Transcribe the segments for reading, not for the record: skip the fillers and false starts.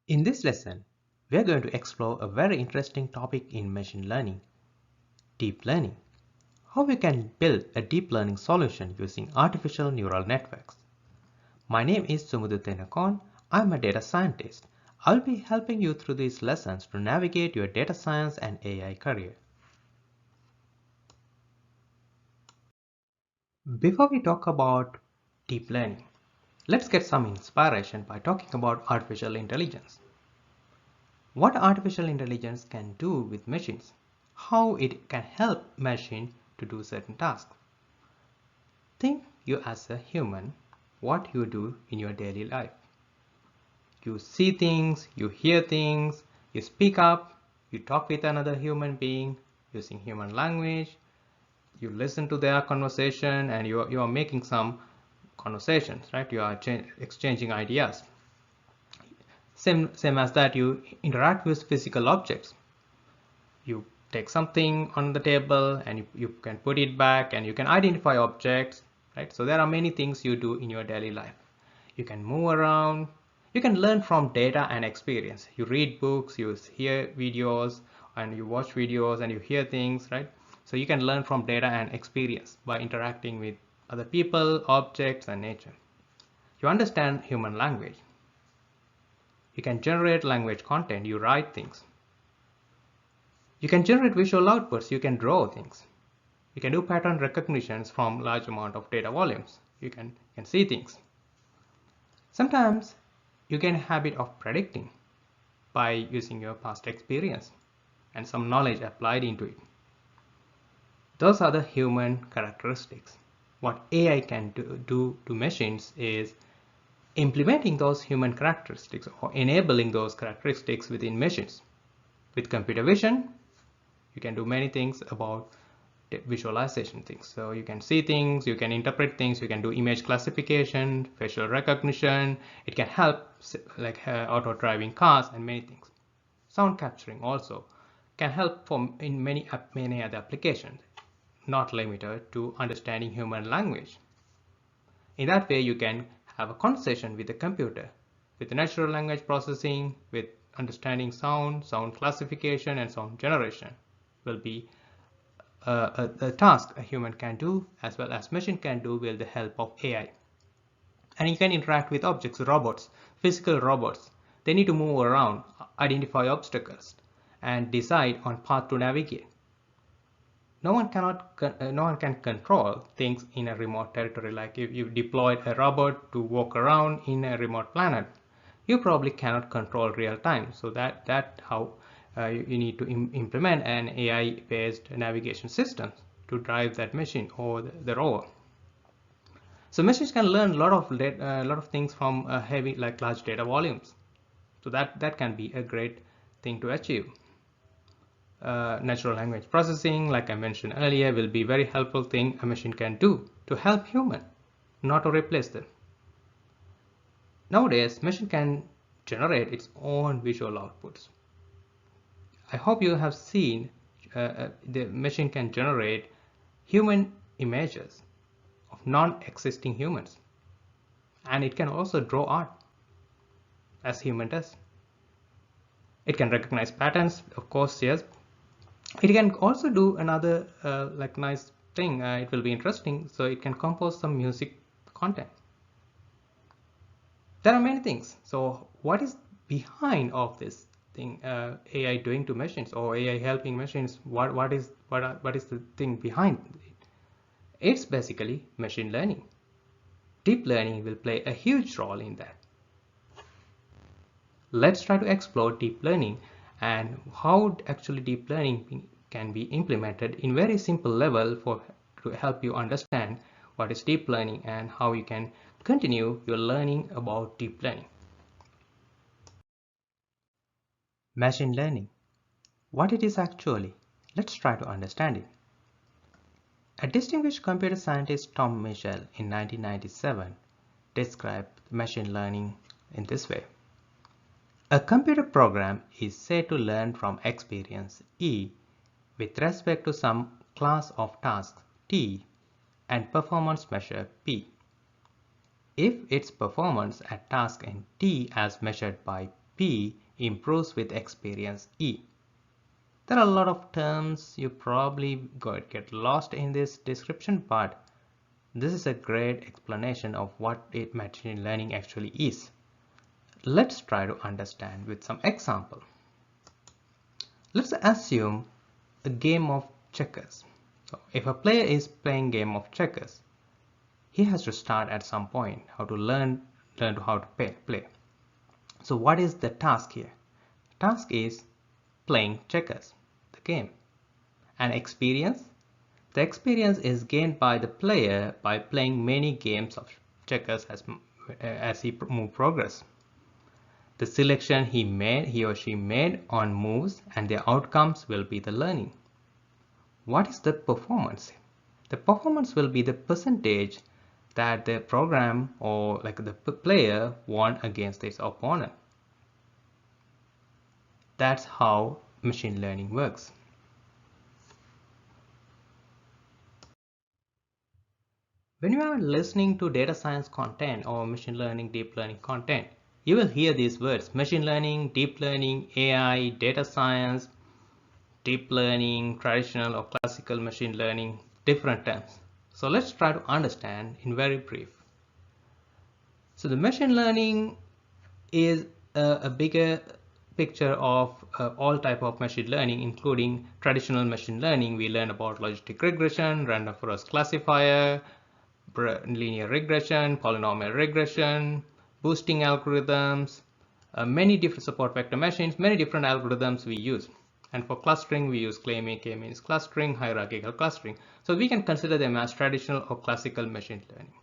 In this lesson, we are going to explore a very interesting topic in machine learning, deep learning. How we can build a deep learning solution using artificial neural networks. My name is Sumuduthenakon. I'm a data scientist. I'll be helping you through these lessons to navigate your data science and AI career. Before we talk about deep learning, let's get some inspiration by talking about artificial intelligence. What artificial intelligence can do with machines, how it can help machine to do certain tasks. Think you as a human, what you do in your daily life. You see things, you hear things, you speak up, you talk with another human being using human language, you listen to their conversation and you are making some conversations, right? You are exchanging ideas. Same as that, you interact with physical objects. You take something on the table and you can put it back and you can identify objects, right? So there are many things you do in your daily life. You can move around, you can learn from data and experience. You read books, you hear videos, and you watch videos and you hear things, right? So you can learn from data and experience by interacting with other people, objects, and nature. You understand human language. You can generate language content, you write things. You can generate visual outputs, you can draw things. You can do pattern recognitions from large amount of data volumes. You can see things. Sometimes you get a habit of predicting by using your past experience and some knowledge applied into it. Those are the human characteristics. What AI can do to machines is implementing those human characteristics or enabling those characteristics within machines. With computer vision, you can do many things about visualization things. So you can see things, you can interpret things, you can do image classification, facial recognition. It can help like auto-driving cars and many things. Sound capturing also can help in many other applications, not limited to understanding human language. In that way, you can have a conversation with the computer, with natural language processing, with understanding sound classification, and sound generation will be a task a human can do as well as machine can do with the help of AI. And you can interact with objects, robots, physical robots. They need to move around, identify obstacles, and decide on path to navigate. No one can control things in a remote territory. Like if you deployed a robot to walk around in a remote planet, you probably cannot control real time. So that how you need to implement an AI-based navigation system to drive that machine or the rover. So machines can learn a lot of things from heavy, like large data volumes. So that can be a great thing to achieve. Natural language processing, like I mentioned earlier, will be a very helpful thing a machine can do to help human, not to replace them. Nowadays, machine can generate its own visual outputs. I hope you have seen the machine can generate human images of non-existing humans, and it can also draw art as human does. It can recognize patterns, of course, yes. It can also do another like nice thing. It will be interesting. So it can compose some music content. There are many things. So what is behind of this thing AI doing to machines or AI helping machines? What is the thing behind it? It's basically machine learning. Deep learning will play a huge role in that. Let's try to explore deep learning and how actually deep learning can be implemented in very simple level to help you understand what is deep learning and how you can continue your learning about deep learning. Machine learning. What it is actually? Let's try to understand it. A distinguished computer scientist, Tom Mitchell, in 1997 described machine learning in this way. A computer program is said to learn from experience E with respect to some class of tasks T and performance measure P. If its performance at task in T as measured by P improves with experience E. There are a lot of terms you probably get lost in this description, but this is a great explanation of what machine learning actually is. Let's try to understand with some example. Let's assume a game of checkers. So if a player is playing game of checkers, he has to start at some point how to learn how to play. So what is the task here? Task is playing checkers, the game. And experience? The experience is gained by the player by playing many games of checkers as he progress. The selection he or she made on moves and their outcomes will be the learning. What is the performance? The performance will be the percentage that the program or like the player won against its opponent. That's how machine learning works. When you are listening to data science content or machine learning, deep learning content, you will hear these words: machine learning, deep learning, AI, data science, deep learning, traditional or classical machine learning, different terms. So let's try to understand in very brief. So the machine learning is a bigger picture of all type of machine learning, including traditional machine learning. We learn about logistic regression, random forest classifier, linear regression, polynomial regression, boosting algorithms, many different support vector machines, many different algorithms we use. And for clustering, we use k-means clustering, hierarchical clustering. So we can consider them as traditional or classical machine learning.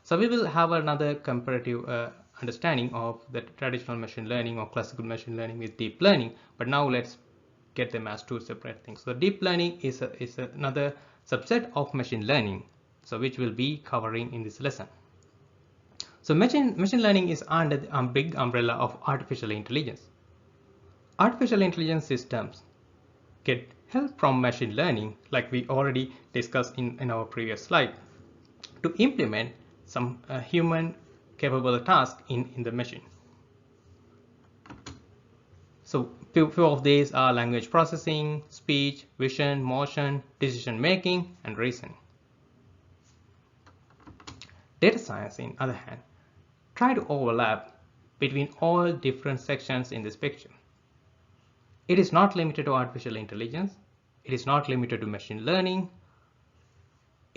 So we will have another comparative understanding of the traditional machine learning or classical machine learning with deep learning. But now let's get them as two separate things. So deep learning is another subset of machine learning, so which we'll be covering in this lesson. So machine learning is under the big umbrella of artificial intelligence. Artificial intelligence systems get help from machine learning, like we already discussed in our previous slide, to implement some human capable task in the machine. So few of these are language processing, speech, vision, motion, decision making, and reasoning. Data science, on the other hand, try to overlap between all different sections in this picture. It is not limited to artificial intelligence. It is not limited to machine learning.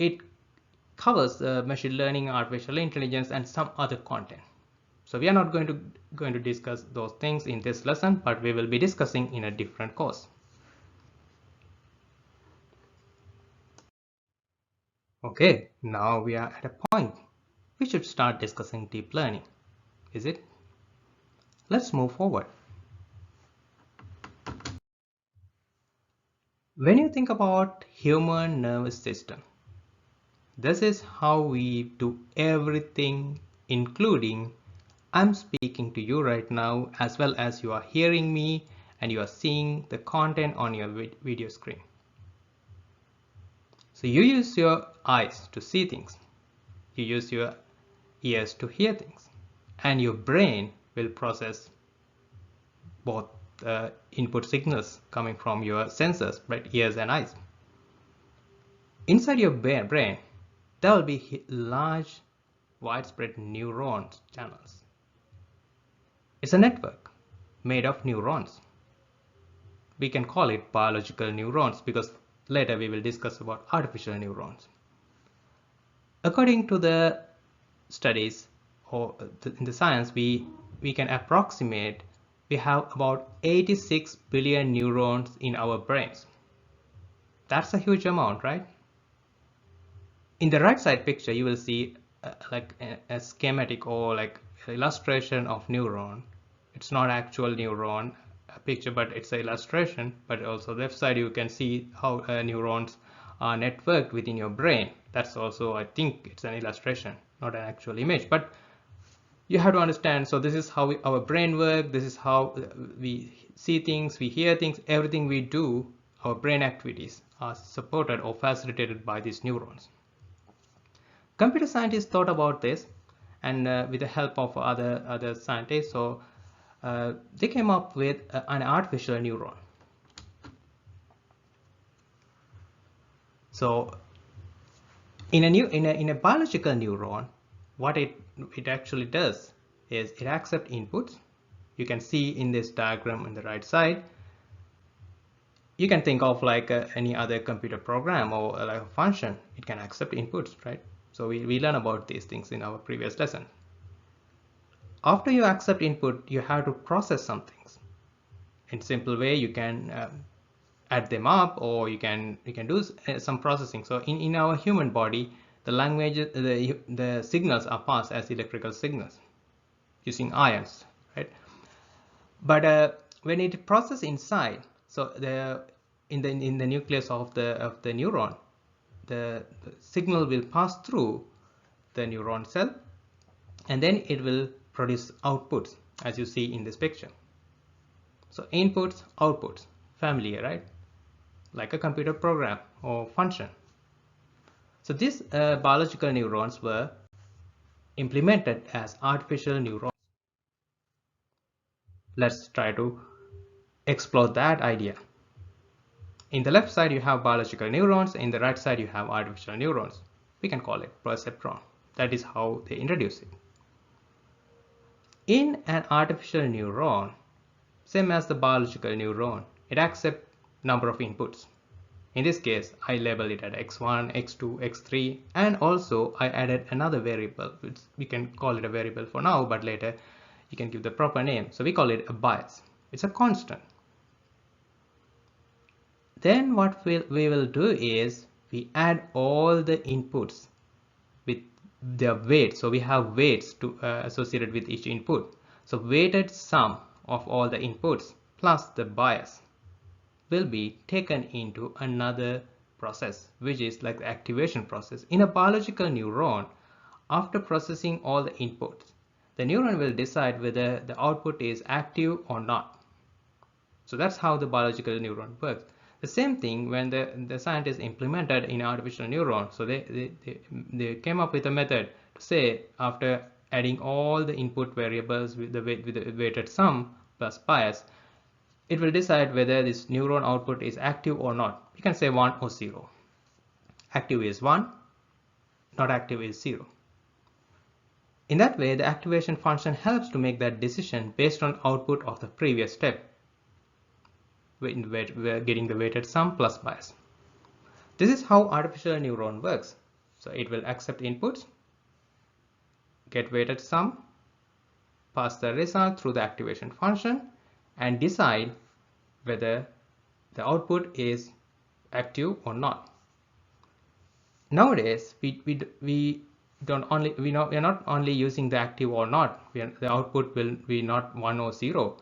It covers machine learning, artificial intelligence, and some other content. So we are not going to discuss those things in this lesson, but we will be discussing in a different course. Okay, now we are at a point. We should start discussing deep learning. Is it? Let's move forward. When you think about human nervous system, this is how we do everything, including I'm speaking to you right now, as well as you are hearing me and you are seeing the content on your video screen. So you use your eyes to see things, you use your ears to hear things, and your brain will process both input signals coming from your sensors, right, ears and eyes. Inside your brain, there will be large, widespread neurons channels. It's a network made of neurons. We can call it biological neurons because later we will discuss about artificial neurons. According to the studies or in the science, we can approximate we have about 86 billion neurons in our brains. That's a huge amount, right? In the right side picture, you will see like a schematic or like illustration of neuron. It's not actual neuron picture, but it's an illustration. But also left side you can see how neurons are networked within your brain. That's also, I think it's an illustration, not an actual image, but you have to understand. So this is how our brain works. This is how we see things, we hear things, everything we do, our brain activities are supported or facilitated by these neurons. Computer scientists thought about this, and with the help of other scientists, so they came up with an artificial neuron. So in a biological neuron, what it actually does is it accepts inputs. You can see in this diagram on the right side. You can think of like any other computer program or like a function. It can accept inputs, right? So we learn about these things in our previous lesson. After you accept input, you have to process some things. In simple way, you can add them up, or you can do some processing. So in our human body, the language, the signals are passed as electrical signals using ions, right? But when it processes inside, so in the nucleus of the neuron, the signal will pass through the neuron cell, and then it will produce outputs, as you see in this picture. So inputs, outputs, familiar, right? Like a computer program or function. So these biological neurons were implemented as artificial neurons. Let's try to explore that idea. In the left side you have biological neurons, in the right side you have artificial neurons. We can call it perceptron. That is how they introduce it. In an artificial neuron, same as the biological neuron, it accepts number of inputs. In this case, I label it at x1, x2, x3, and also I added another variable, which we can call it a variable for now, but later you can give the proper name. So we call it a bias. It's a constant. Then what we will do is we add all the inputs with their weight. So we have weights to associated with each input. So weighted sum of all the inputs plus the bias will be taken into another process, which is like the activation process. In a biological neuron, after processing all the inputs, the neuron will decide whether the output is active or not. So that's how the biological neuron works. The same thing when the scientists implemented in artificial neuron. So they came up with a method to say, after adding all the input variables with the weighted sum plus bias, it will decide whether this neuron output is active or not. You can say 1 or 0. Active is 1, not active is 0. In that way, the activation function helps to make that decision based on output of the previous step. We're getting the weighted sum plus bias. This is how artificial neuron works. So it will accept inputs, get weighted sum, pass the result through the activation function, and decide whether the output is active or not. Nowadays, we are not only using the active or not. The output will be not 1 or 0.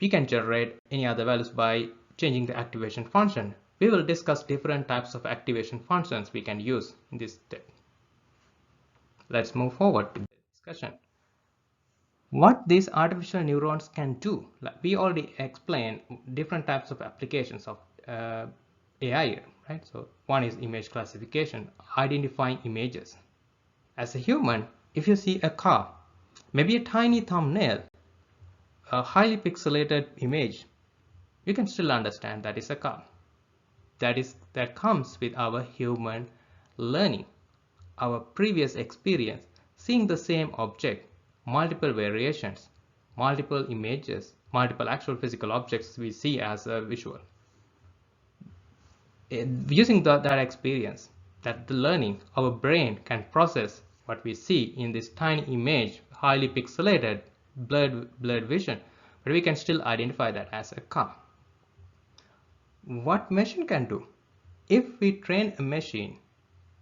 We can generate any other values by changing the activation function. We will discuss different types of activation functions we can use in this step. Let's move forward with the discussion. What these artificial neurons can do, like we already explained different types of applications of AI, right? So one is image classification, identifying images. As a human, if you see a car, maybe a tiny thumbnail, a highly pixelated image, you can still understand that is a car. That comes with our human learning, our previous experience, seeing the same object, multiple variations, multiple images, multiple actual physical objects we see as a visual. Using that experience, that the learning, our brain can process what we see in this tiny image, highly pixelated, blurred vision, but we can still identify that as a car. What machine can do? If we train a machine,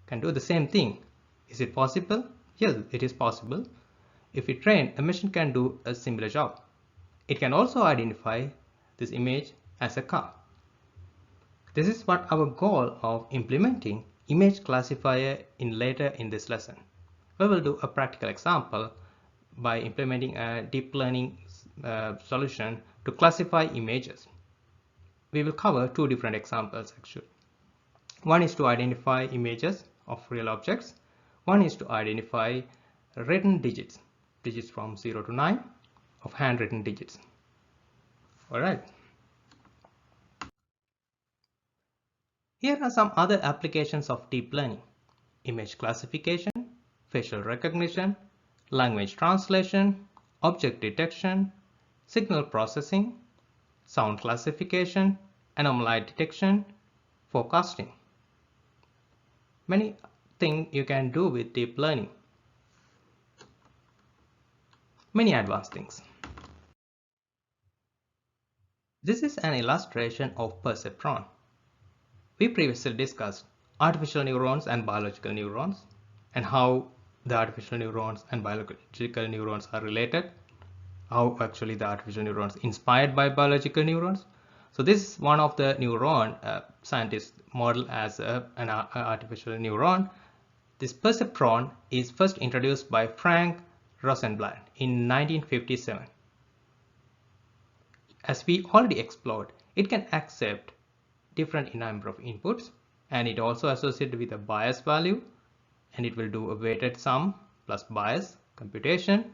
can do the same thing. Is it possible? Yes, it is possible. If we train, a machine can do a similar job. It can also identify this image as a car. This is what our goal of implementing image classifier later in this lesson. We will do a practical example by implementing a deep learning solution to classify images. We will cover two different examples actually. One is to identify images of real objects. One is to identify written digits from 0 to 9. of handwritten digits. Alright. Here are some other applications of deep learning: image classification, facial recognition, language translation, object detection, signal processing, sound classification, anomaly detection, forecasting. Many things you can do with deep learning. Many advanced things. This is an illustration of Perceptron. We previously discussed artificial neurons and biological neurons and how the artificial neurons and biological neurons are related, how actually the artificial neurons inspired by biological neurons. So this is one of the neuron scientists model as an artificial neuron. This perceptron is first introduced by Frank Rosenblatt in 1957. As we already explored, it can accept different number of inputs, and it also associated with a bias value, and it will do a weighted sum plus bias computation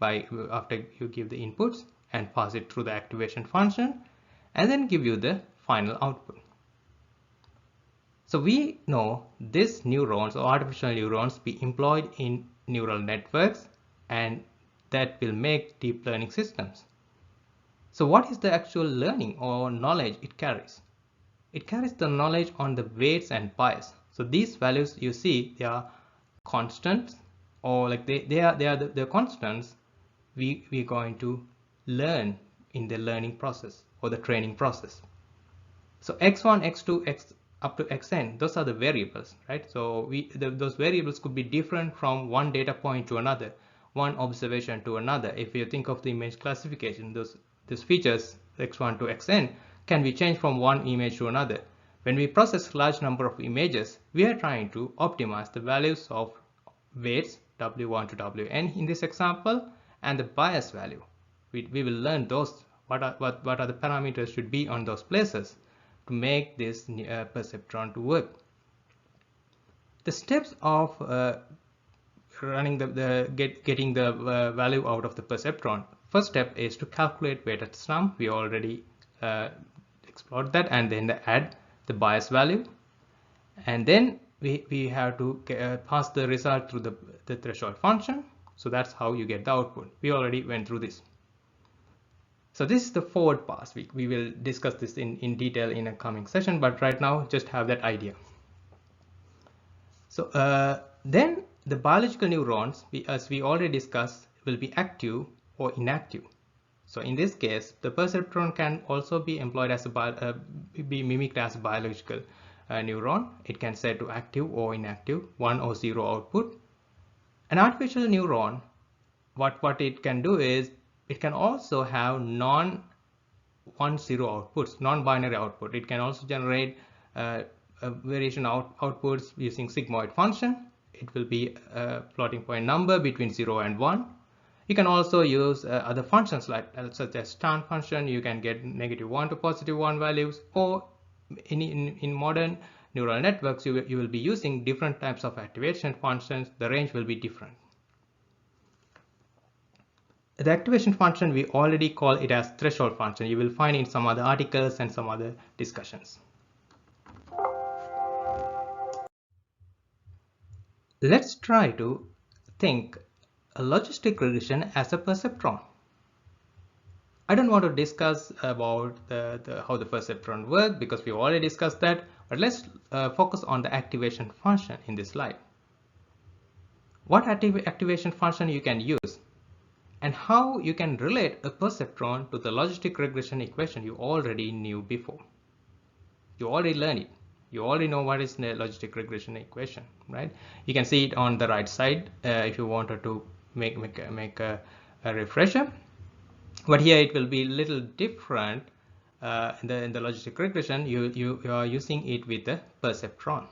after you give the inputs and pass it through the activation function and then give you the final output. So we know these neurons or artificial neurons be employed in neural networks, and that will make deep learning systems. So what is the actual learning or knowledge it carries? It carries the knowledge on the weights and bias. So these values you see, they are constants, or like they are the constants we're going to learn in the learning process or the training process. So x1, x2, x up to xn, those are the variables, right? So those variables could be different from one data point to another, one observation to another. If you think of the image classification, these features x1 to xn can be changed from one image to another. When we process large number of images, we are trying to optimize the values of weights w1 to wn in this example, and the bias value. We will learn those, what are the parameters should be on those places to make this perceptron to work. The steps of running getting the value out of the perceptron. First step is to calculate weighted sum. We already explored that, and then add the bias value, and then we have to pass the result through the threshold function. So that's how you get the output. We already went through this. So this is the forward pass. We will discuss this in detail in a coming session, but right now just have that idea. So then the biological neurons, as we already discussed, will be active or inactive. So in this case, the perceptron can also be employed as be mimicked as a biological neuron. It can set to active or inactive, 1 or 0 output. An artificial neuron, what it can do is it can also have non-1-0 outputs, non-binary output. It can also generate variation outputs using sigmoid function. It will be a floating point number between 0 and 1. You can also use other functions such as stand function. You can get -1 to +1 values, or in modern neural networks you will be using different types of activation functions. The range will be different. The activation function, we already call it as threshold function. You will find in some other articles and some other discussions. Let's try to think a logistic regression as a perceptron. I don't want to discuss about how the perceptron works, because we already discussed that, but let's focus on the activation function in this slide. What activation function you can use, and how you can relate a perceptron to the logistic regression equation you already knew before. You already learned it. You already know what is the logistic regression equation, right? You can see it on the right side if you wanted to make a refresher. But here it will be a little different. In the logistic regression, you are using it with the perceptron.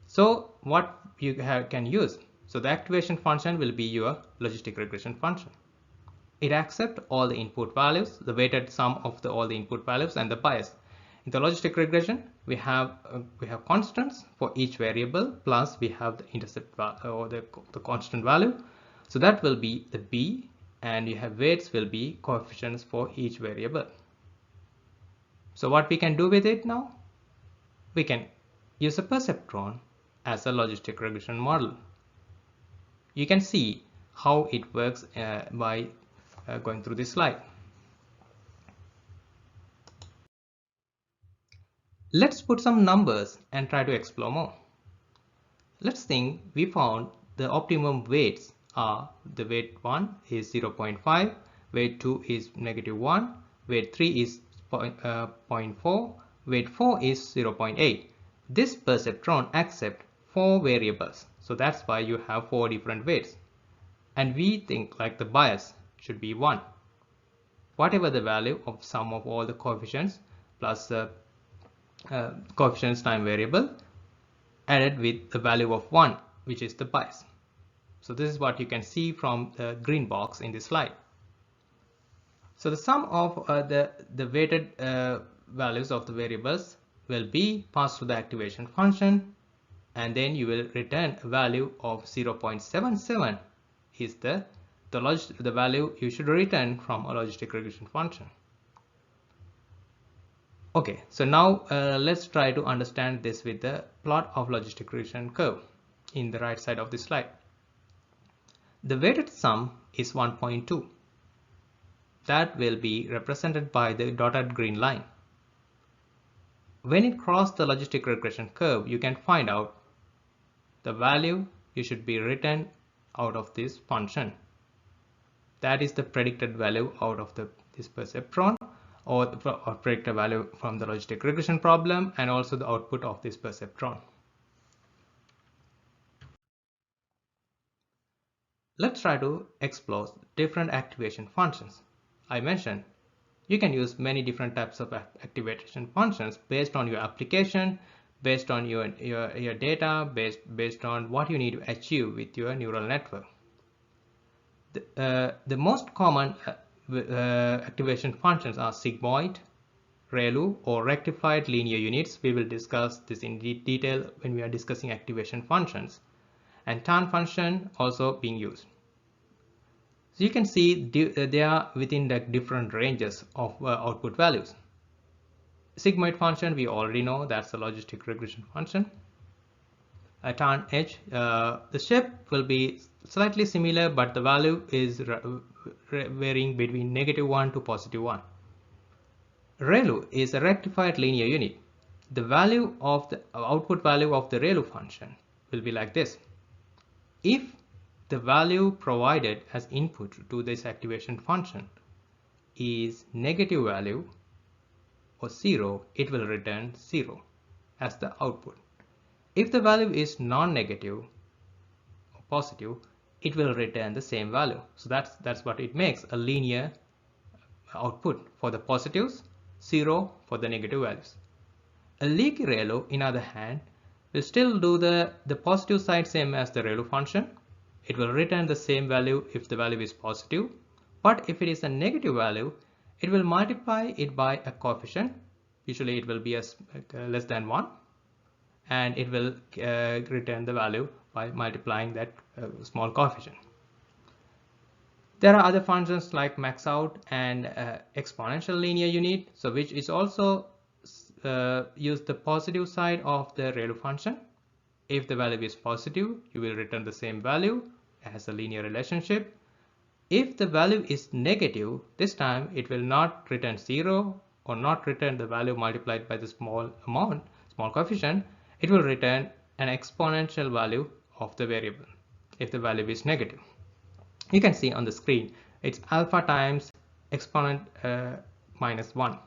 So what you can use? So the activation function will be your logistic regression function. It accepts all the input values, the weighted sum of all the input values, and the bias. In the logistic regression, we have constants for each variable, plus we have the intercept or the constant value. So that will be the b, and you have weights will be coefficients for each variable. So what we can do with it now? We can use a perceptron as a logistic regression model. You can see how it works by going through this slide. Let's put some numbers and try to explore more. Let's think we found the optimum weights are the weight 1 is 0.5, weight 2 is -1, weight 3 is 0.4, weight 4 is 0.8. This perceptron accepts 4 variables, so that's why you have 4 different weights. And we think like the bias should be 1. Whatever the value of sum of all the coefficients plus the coefficients time variable added with the value of 1, which is the bias. So this is what you can see from the green box in this slide. So the sum of the weighted values of the variables will be passed to the activation function, and then you will return a value of 0.77 is the value you should return from a logistic regression function. Okay, so now let's try to understand this with the plot of logistic regression curve in the right side of the slide. The weighted sum is 1.2. That will be represented by the dotted green line. When it crosses the logistic regression curve, you can find out the value you should be written out of this function. That is the predicted value out of this perceptron, or predicted value from the logistic regression problem, and also the output of this perceptron. Let's try to explore different activation functions. I mentioned you can use many different types of activation functions based on your application, based on your data, based on what you need to achieve with your neural network. The most common activation functions are sigmoid, ReLU, or rectified linear units. We will discuss this in detail when we are discussing activation functions, and tan function also being used. So you can see they are within the different ranges of output values. Sigmoid function, we already know that's a logistic regression function. A tan H, the shape will be slightly similar, but the value is varying between -1 to +1. ReLU is a rectified linear unit. The value of the output value of the ReLU function will be like this. If the value provided as input to this activation function is negative value or 0, it will return 0 as the output. If the value is non-negative or positive, it will return the same value. So that's what it makes a linear output for the positives, 0 for the negative values. A leaky ReLU, in other hand, will still do the positive side same as the ReLU function. It will return the same value if the value is positive, but if it is a negative value, it will multiply it by a coefficient. Usually it will be less than 1, and it will return the value by multiplying that small coefficient. There are other functions like max out and exponential linear unit, so which is also use the positive side of the ReLU function. If the value is positive, you will return the same value as a linear relationship. If the value is negative, this time it will not return 0 or not return the value multiplied by the small coefficient. It will return an exponential value of the variable if the value is negative. You can see on the screen it's alpha times exponent -1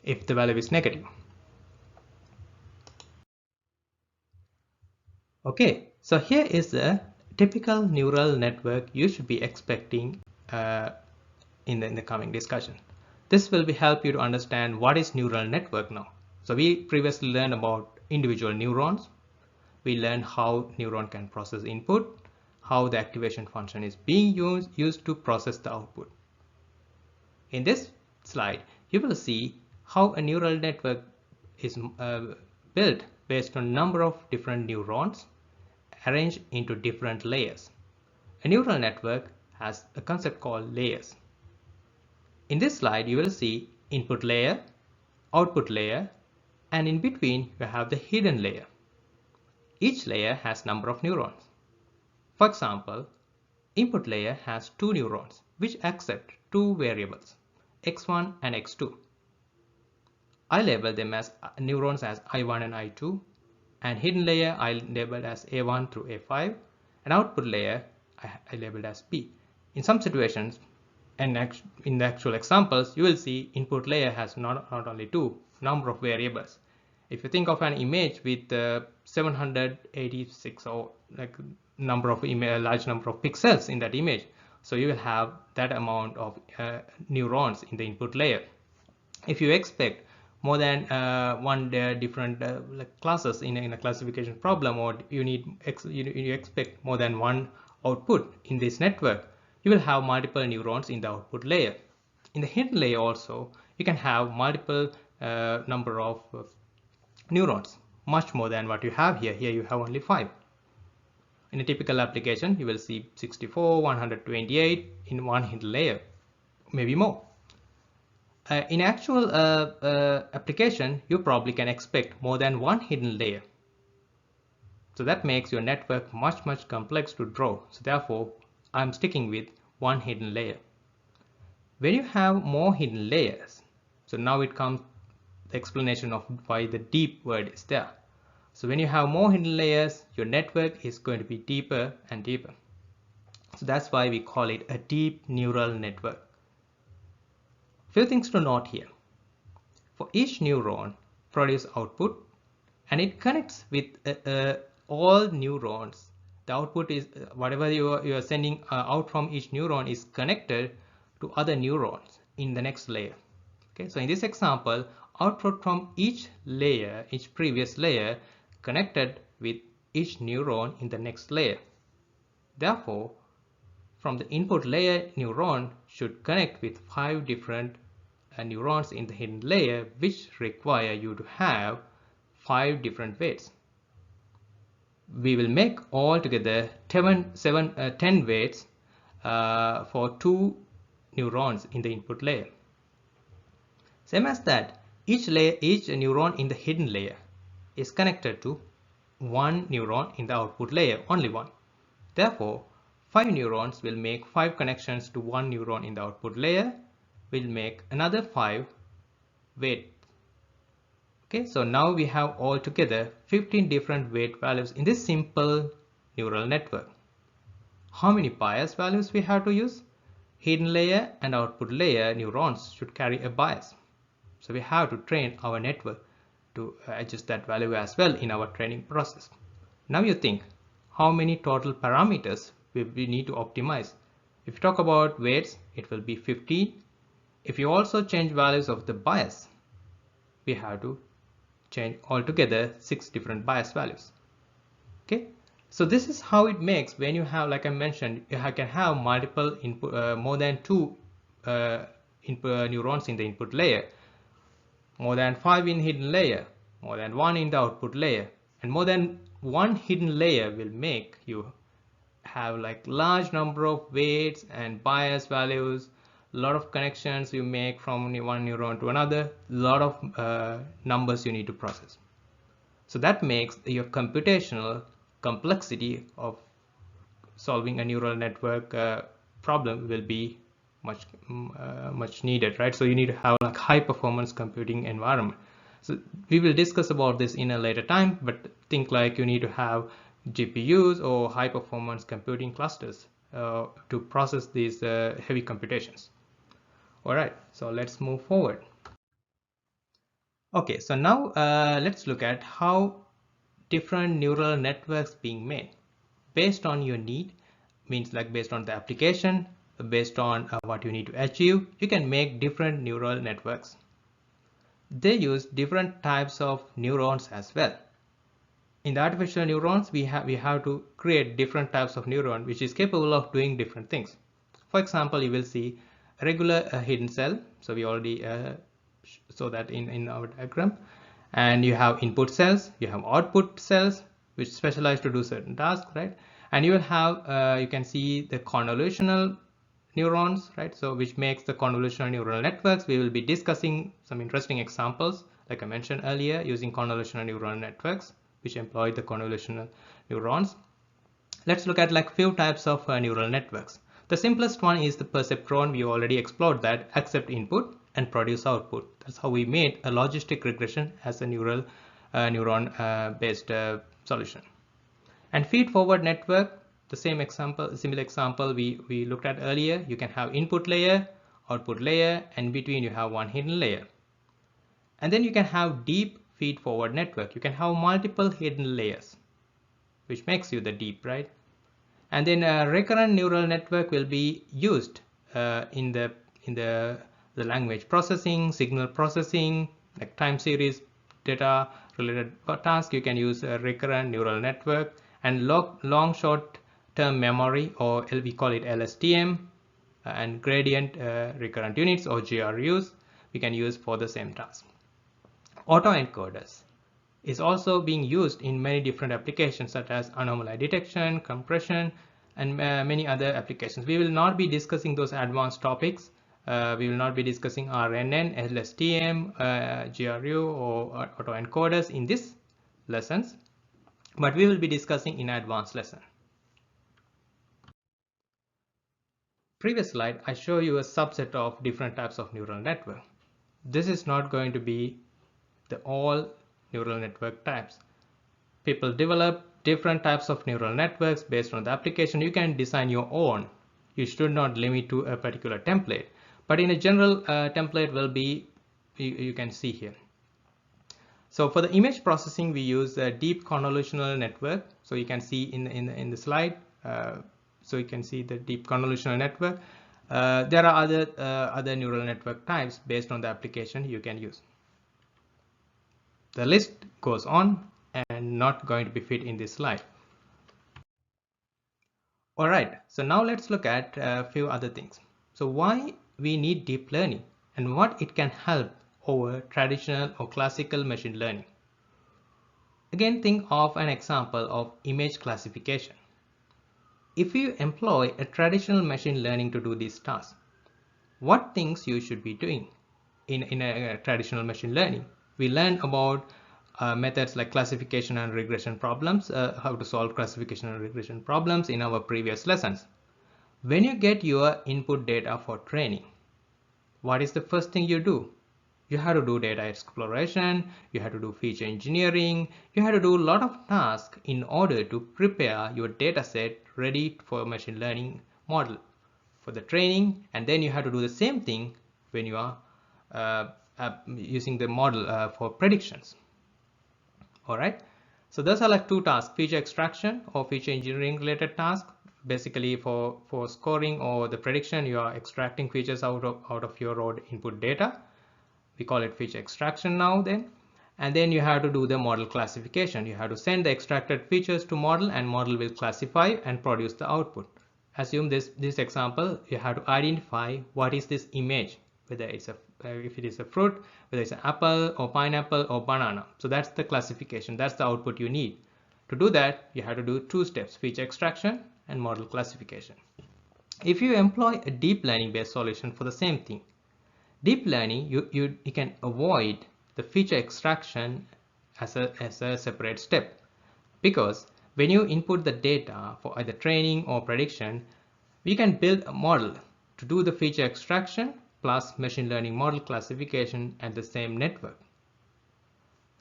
if the value is negative. Okay, so here is the typical neural network you should be expecting in the coming discussion. This will help you to understand what is neural network now. So we previously learned about individual neurons. We learned how neuron can process input, how the activation function is being used to process the output. In this slide, you will see how a neural network is built based on number of different neurons arranged into different layers. A neural network has a concept called layers. In this slide, you will see input layer, output layer, and in between you have the hidden layer. Each layer has number of neurons. For example, input layer has two neurons which accept two variables, x1 and x2. I label them as neurons as I1 and I2, and hidden layer I labeled as A1 through A5, and output layer I labeled as B. In some situations, and in the actual examples, you will see input layer has not only two number of variables. If you think of an image with 786 or like large number of pixels in that image, so you will have that amount of neurons in the input layer. If you expect more than one different like classes in a classification problem, or you expect more than one output in this network, you will have multiple neurons in the output layer. In the hidden layer also, you can have multiple number of neurons, much more than what you have here. Here you have only 5. In a typical application, you will see 64, 128 in one hidden layer, maybe more. In actual application, you probably can expect more than one hidden layer. So that makes your network much complex to draw. So therefore, I'm sticking with one hidden layer. When you have more hidden layers, so now it comes the explanation of why the deep word is there. So when you have more hidden layers, your network is going to be deeper and deeper. So that's why we call it a deep neural network. Few things to note here. For each neuron produce output, and it connects with all neurons. The output is whatever you are sending out from each neuron is connected to other neurons in the next layer. Okay, so in this example, output from each layer, each previous layer, connected with each neuron in the next layer. Therefore, from the input layer, neuron should connect with 5 different neurons in the hidden layer, which require you to have 5 different weights. We will make all together 10 weights for 2 neurons in the input layer. Same as that, each neuron in the hidden layer is connected to one neuron in the output layer, only one. Therefore, 5 neurons will make 5 connections to one neuron in the output layer, will make another 5 weight. Okay, so now we have altogether 15 different weight values in this simple neural network. How many bias values we have to use? Hidden layer and output layer neurons should carry a bias. So we have to train our network to adjust that value as well in our training process. Now you think, how many total parameters we need to optimize? If you talk about weights, it will be 15. If you also change values of the bias, we have to change altogether 6 different bias values. Okay, so this is how it makes when you have, like I mentioned, you can have multiple input, more than 2 neurons in the input layer, more than 5 in hidden layer, more than 1 in the output layer, and more than 1 hidden layer will make you have like large number of weights and bias values, a lot of connections you make from one neuron to another, a lot of numbers you need to process. So that makes your computational complexity of solving a neural network problem will be much needed, right? So you need to have like high performance computing environment. So we will discuss about this in a later time, but think like you need to have GPUs or high performance computing clusters to process these heavy computations. All right, so let's move forward. Okay, so now let's look at how different neural networks being made based on your need, means like based on the application, based on what you need to achieve. You can make different neural networks. They use different types of neurons as well. In the artificial neurons, we have to create different types of neuron which is capable of doing different things. For example, you will see a regular hidden cell. So we already saw that in our diagram. And you have input cells, you have output cells which specialize to do certain tasks, right? And you will have you can see the convolutional neurons, right? So which makes the convolutional neural networks. We will be discussing some interesting examples, like I mentioned earlier, using convolutional neural networks, which employ the convolutional neurons. Let's look at like few types of neural networks. The simplest one is the perceptron. We already explored that. Accept input and produce output. That's how we made a logistic regression as a neuron based solution. And feed forward network, the similar example we looked at earlier. You can have input layer, output layer, and between you have one hidden layer. And then you can have deep feed forward network. You can have multiple hidden layers, which makes you the deep, right? And then a recurrent neural network will be used in the language processing, signal processing, like time series data related task. You can use a recurrent neural network. And long short term memory, or we call it LSTM, and gradient recurrent units, or GRUs, we can use for the same task. Autoencoders is also being used in many different applications, such as anomaly detection, compression, and many other applications. We will not be discussing those advanced topics. We will not be discussing RNN, LSTM, GRU, or autoencoders in this lessons, but we will be discussing in advanced lesson. Previous slide, I show you a subset of different types of neural network. This is not going to be the all neural network types. People develop different types of neural networks based on the application. You can design your own. You should not limit to a particular template, but in a general template will be, you can see here. So for the image processing, we use a deep convolutional network. So you can see in the slide. So you can see the deep convolutional network. There are other neural network types based on the application you can use. The list goes on and not going to be fit in this slide. All right, so now let's look at a few other things. So why we need deep learning and what it can help over traditional or classical machine learning. Again, think of an example of image classification. If you employ a traditional machine learning to do these tasks, what things you should be doing in a traditional machine learning? We learned about methods like classification and regression problems, how to solve classification and regression problems in our previous lessons. When you get your input data for training, what is the first thing you do? You have to do data exploration, you have to do feature engineering, you have to do a lot of tasks in order to prepare your data set ready for machine learning model for the training, and then you have to do the same thing when you are using the model for predictions. All right, so those are like two tasks: feature extraction or feature engineering related tasks. Basically for scoring or the prediction, you are extracting features out of your raw input data. We call it feature extraction now then. And then you have to do the model classification. You have to send the extracted features to model, and model will classify and produce the output. Assume this example, you have to identify what is this image, whether it's if it is a fruit, whether it's an apple or pineapple or banana. So that's the classification, that's the output you need. To do that, you have to do two steps: feature extraction and model classification. If you employ a deep learning based solution for the same thing, deep learning, you can avoid the feature extraction as a separate step, because when you input the data for either training or prediction, we can build a model to do the feature extraction plus machine learning model classification at the same network.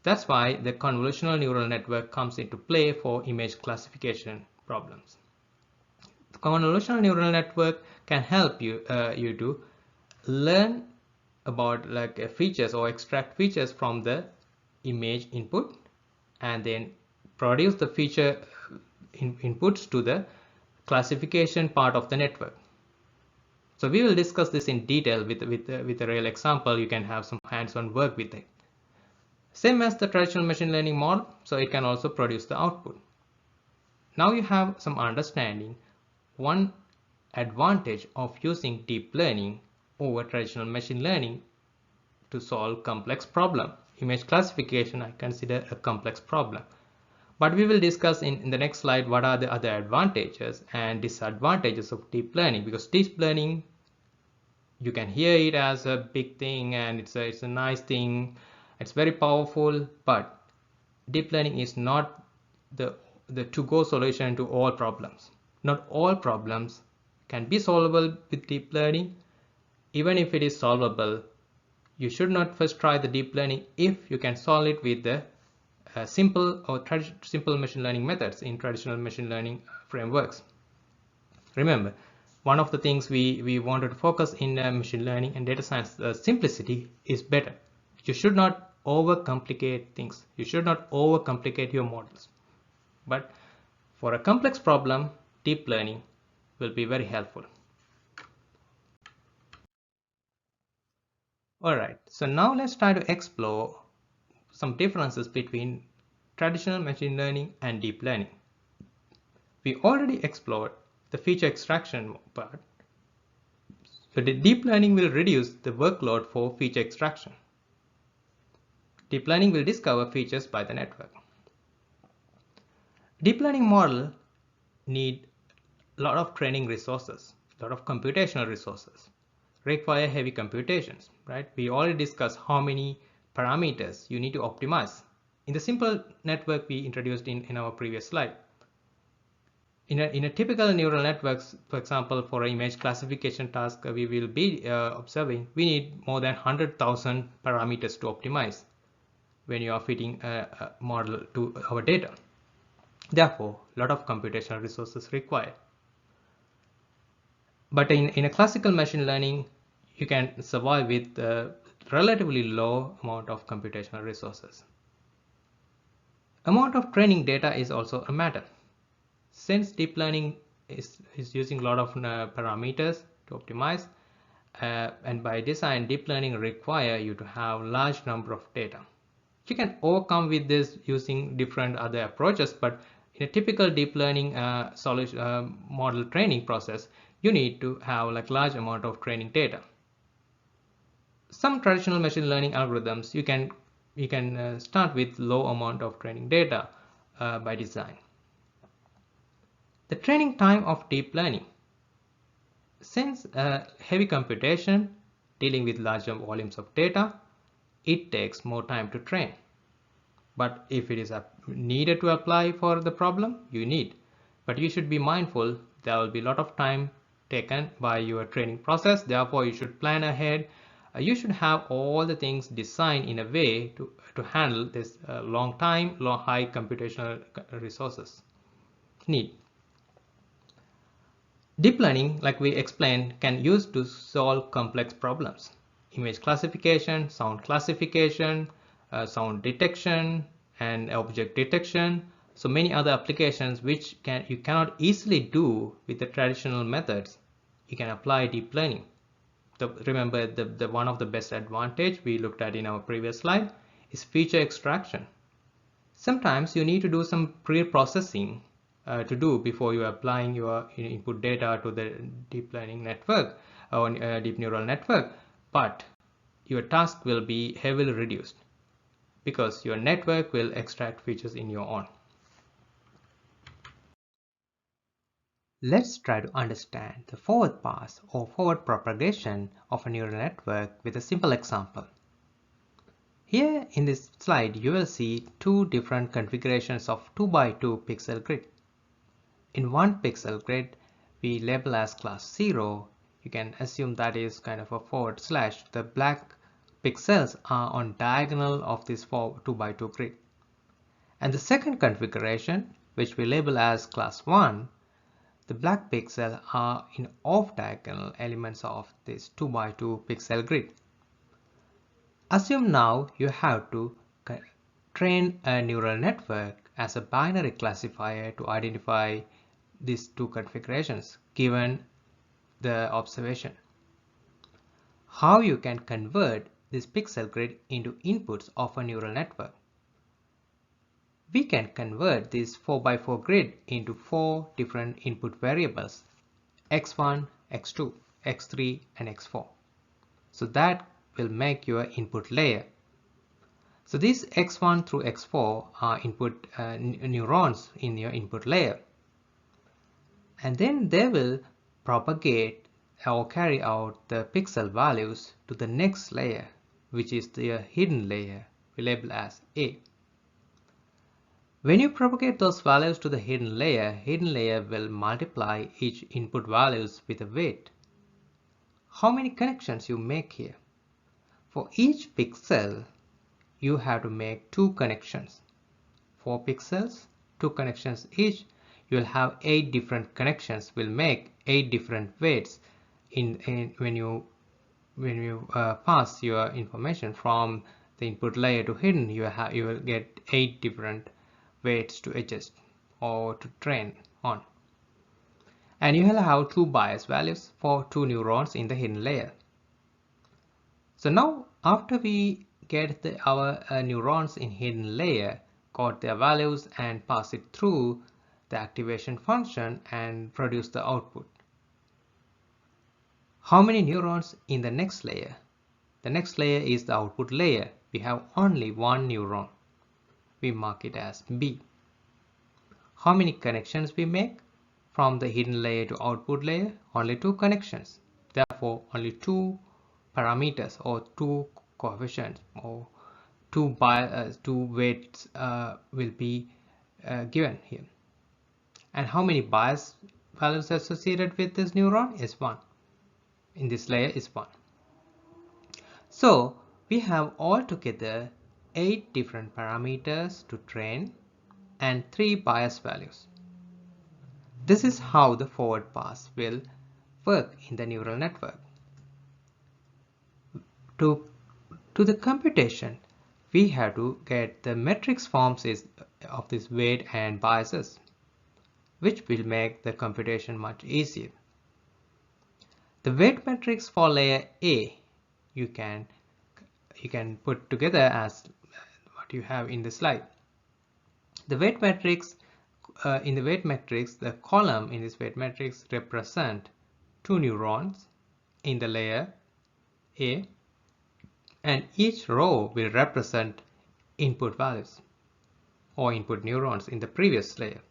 That's why the convolutional neural network comes into play for image classification problems. The convolutional neural network can help you to learn about like features or extract features from the image input, and then produce the feature inputs to the classification part of the network. So we will discuss this in detail with a real example. You can have some hands-on work with it. Same as the traditional machine learning model, so it can also produce the output. Now you have some understanding. One advantage of using deep learning over traditional machine learning to solve complex problem. Image classification I consider a complex problem, But we will discuss in the next slide what are the other advantages and disadvantages of deep learning, because deep learning, you can hear it as a big thing and it's a nice thing, it's very powerful, but deep learning is not the to-go solution to all problems. Not all problems can be solvable with deep learning. Even if it is solvable, you should not first try the deep learning if you can solve it with the simple machine learning methods in traditional machine learning frameworks. Remember, one of the things we wanted to focus in machine learning and data science, simplicity is better. You should not overcomplicate things. You should not overcomplicate your models. But for a complex problem, deep learning will be very helpful. Alright, so now let's try to explore some differences between traditional machine learning and deep learning. We already explored the feature extraction part. So the deep learning will reduce the workload for feature extraction. Deep learning will discover features by the network. Deep learning model need a lot of training resources, a lot of computational resources, require heavy computations, right? We already discussed how many parameters you need to optimize. In the simple network we introduced in our previous slide. In a typical neural networks, for example, for an image classification task we will be observing, we need more than 100,000 parameters to optimize when you are fitting a model to our data. Therefore, a lot of computational resources required. But in a classical machine learning, you can survive with a relatively low amount of computational resources. Amount of training data is also a matter. Since deep learning is using a lot of parameters to optimize, and by design, deep learning require you to have large number of data. You can overcome with this using different other approaches, but in a typical deep learning model training process, you need to have like large amount of training data. Some traditional machine learning algorithms, you can start with low amount of training data by design. The training time of deep learning. Since heavy computation dealing with larger volumes of data, it takes more time to train. But if it is needed to apply for the problem, you need. But you should be mindful there will be a lot of time taken by your training process. Therefore, you should plan ahead. You should have all the things designed in a way to handle this long time, high computational resources need. Deep learning, like we explained, can use to solve complex problems. Image classification, sound classification, sound detection, and object detection. So many other applications which you cannot easily do with the traditional methods. You can apply deep learning. Remember, the one of the best advantage we looked at in our previous slide is feature extraction. Sometimes you need to do some pre-processing to do before you are applying your input data to the deep learning network or deep neural network, but your task will be heavily reduced because your network will extract features in your own. Let's try to understand the forward pass or forward propagation of a neural network with a simple example. Here in this slide you will see two different configurations of 2x2 pixel grid. In one pixel grid we label as class 0. You can assume that is kind of a forward slash. The black pixels are on diagonal of this 2x2 grid. And the second configuration, which we label as class 1, the black pixels are in off diagonal elements of this 2x2 pixel grid. Assume now you have to train a neural network as a binary classifier to identify these two configurations given the observation. How you can convert this pixel grid into inputs of a neural network? We can convert this 4x4 grid into 4 different input variables: x1, x2, x3 and x4. So that will make your input layer. So these x1 through x4 are input neurons in your input layer, and then they will propagate or carry out the pixel values to the next layer, which is the hidden layer we label as A. When you propagate those values to the hidden layer will multiply each input values with a weight. How many connections you make here? For each pixel, you have to make 2 connections. 4 pixels, 2 connections each. You will have 8 different connections. Will make 8 different weights when you pass your information from the input layer to hidden. You will get 8 different weights to adjust or to train on. And you will have 2 bias values for 2 neurons in the hidden layer. So now after we get our neurons in hidden layer, got their values and pass it through the activation function and produce the output. How many neurons in the next layer? The next layer is the output layer. We have only 1 neuron. We mark it as B. How many connections we make? From the hidden layer to output layer, only 2 connections. Therefore, only 2 parameters or 2 coefficients or 2 weights will be given here. And how many bias values associated with this neuron is 1. In this layer is 1. So we have altogether 8 different parameters to train and 3 bias values. This is how the forward pass will work in the neural network. To the computation, we have to get the matrix forms of this weight and biases, which will make the computation much easier. The weight matrix for layer A you can put together as what you have in the slide. The weight matrix in the weight matrix, the column in this weight matrix represent 2 neurons in the layer A, and each row will represent input values or input neurons in the previous layer.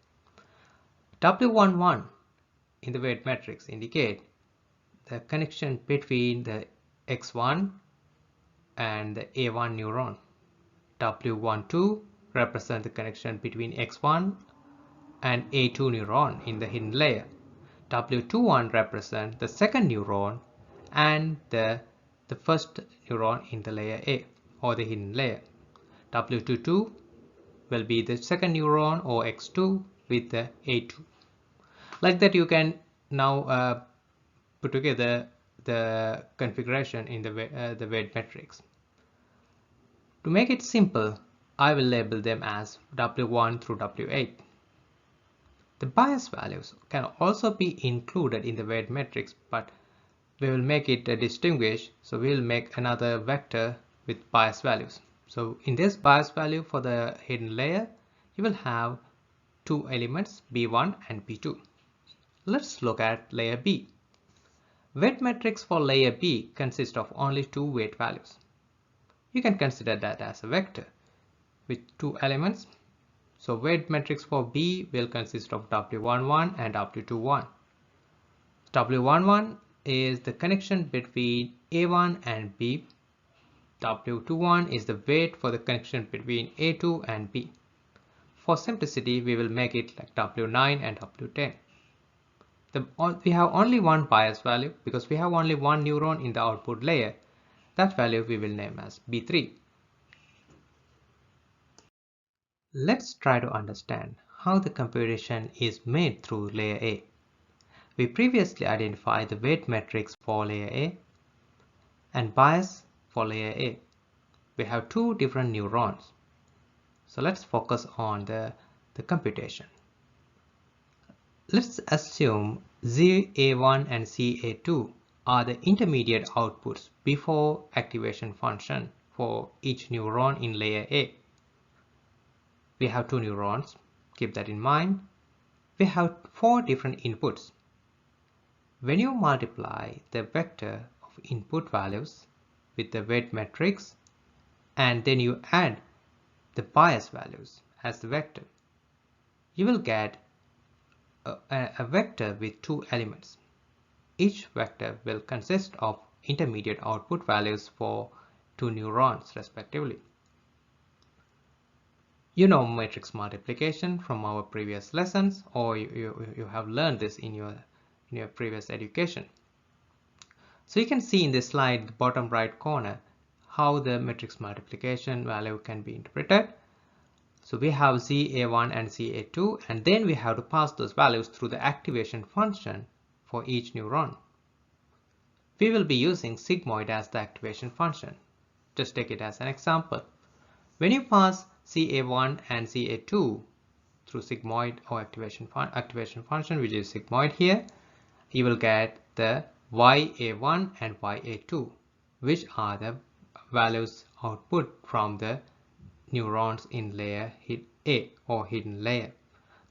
W11 in the weight matrix indicate the connection between the X1 and the A1 neuron. W12 represent the connection between X1 and A2 neuron in the hidden layer. W21 represent the second neuron and the first neuron in the layer A or the hidden layer. W22 will be the second neuron or X2 with the A2. Like that, you can now put together the configuration in the weight matrix. To make it simple, I will label them as W1 through W8. The bias values can also be included in the weight matrix, but we will make it distinguished, so we will make another vector with bias values. So in this bias value for the hidden layer, you will have 2 elements, B1 and B2. Let's look at layer B. Weight matrix for layer B consists of only 2 weight values. You can consider that as a vector with 2 elements. So weight matrix for B will consist of W11 and W21. W11 is the connection between A1 and B. W21 is the weight for the connection between A2 and B. For simplicity, we will make it like W9 and W10. We have only one bias value because we have only one neuron in the output layer. That value we will name as B3. Let's try to understand how the computation is made through layer A. We previously identified the weight matrix for layer A and bias for layer A. We have 2 different neurons. So let's focus on the computation. Let's assume ZA1 and ZA2 are the intermediate outputs before activation function for each neuron in layer A. We have 2 neurons, keep that in mind. We have 4 different inputs. When you multiply the vector of input values with the weight matrix, and then you add the bias values as the vector, you will get a vector with two elements. Each vector will consist of intermediate output values for two neurons respectively. You know matrix multiplication from our previous lessons, or you have learned this in your previous education. So you can see in this slide, the bottom right corner, how the matrix multiplication value can be interpreted. So we have CA1 and CA2, and then we have to pass those values through the activation function for each neuron. We will be using sigmoid as the activation function. Just take it as an example. When you pass CA1 and CA2 through sigmoid or activation function, which is sigmoid here, you will get the YA1 and YA2, which are the values output from the neurons in layer A or hidden layer.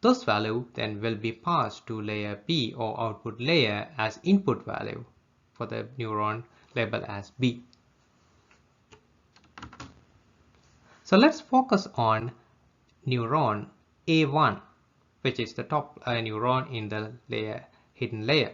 Those values then will be passed to layer B or output layer as input value for the neuron labeled as B. So let's focus on neuron A1, which is the top neuron in the hidden layer.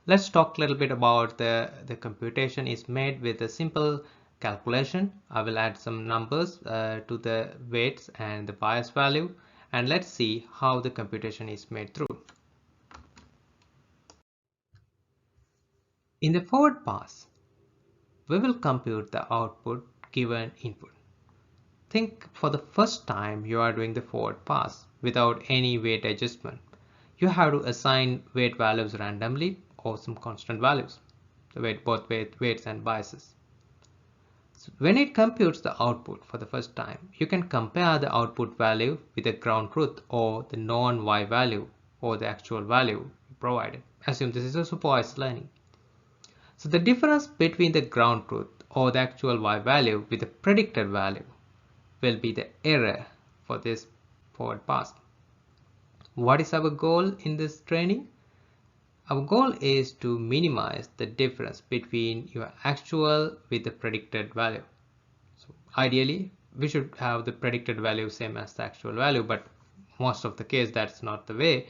Let's talk a little bit about the computation is made with a simple calculation. I will add some numbers to the weights and the bias value, and let's see how the computation is made through. In the forward pass, we will compute the output given input. Think for the first time you are doing the forward pass without any weight adjustment. You have to assign weight values randomly or some constant values, both weights and biases. So when it computes the output for the first time, you can compare the output value with the ground truth or the non-Y value or the actual value provided. Assume this is a supervised learning. So the difference between the ground truth or the actual Y value with the predicted value will be the error for this forward pass. What is our goal in this training? Our goal is to minimize the difference between your actual with the predicted value. So ideally, we should have the predicted value same as the actual value, but most of the case that's not the way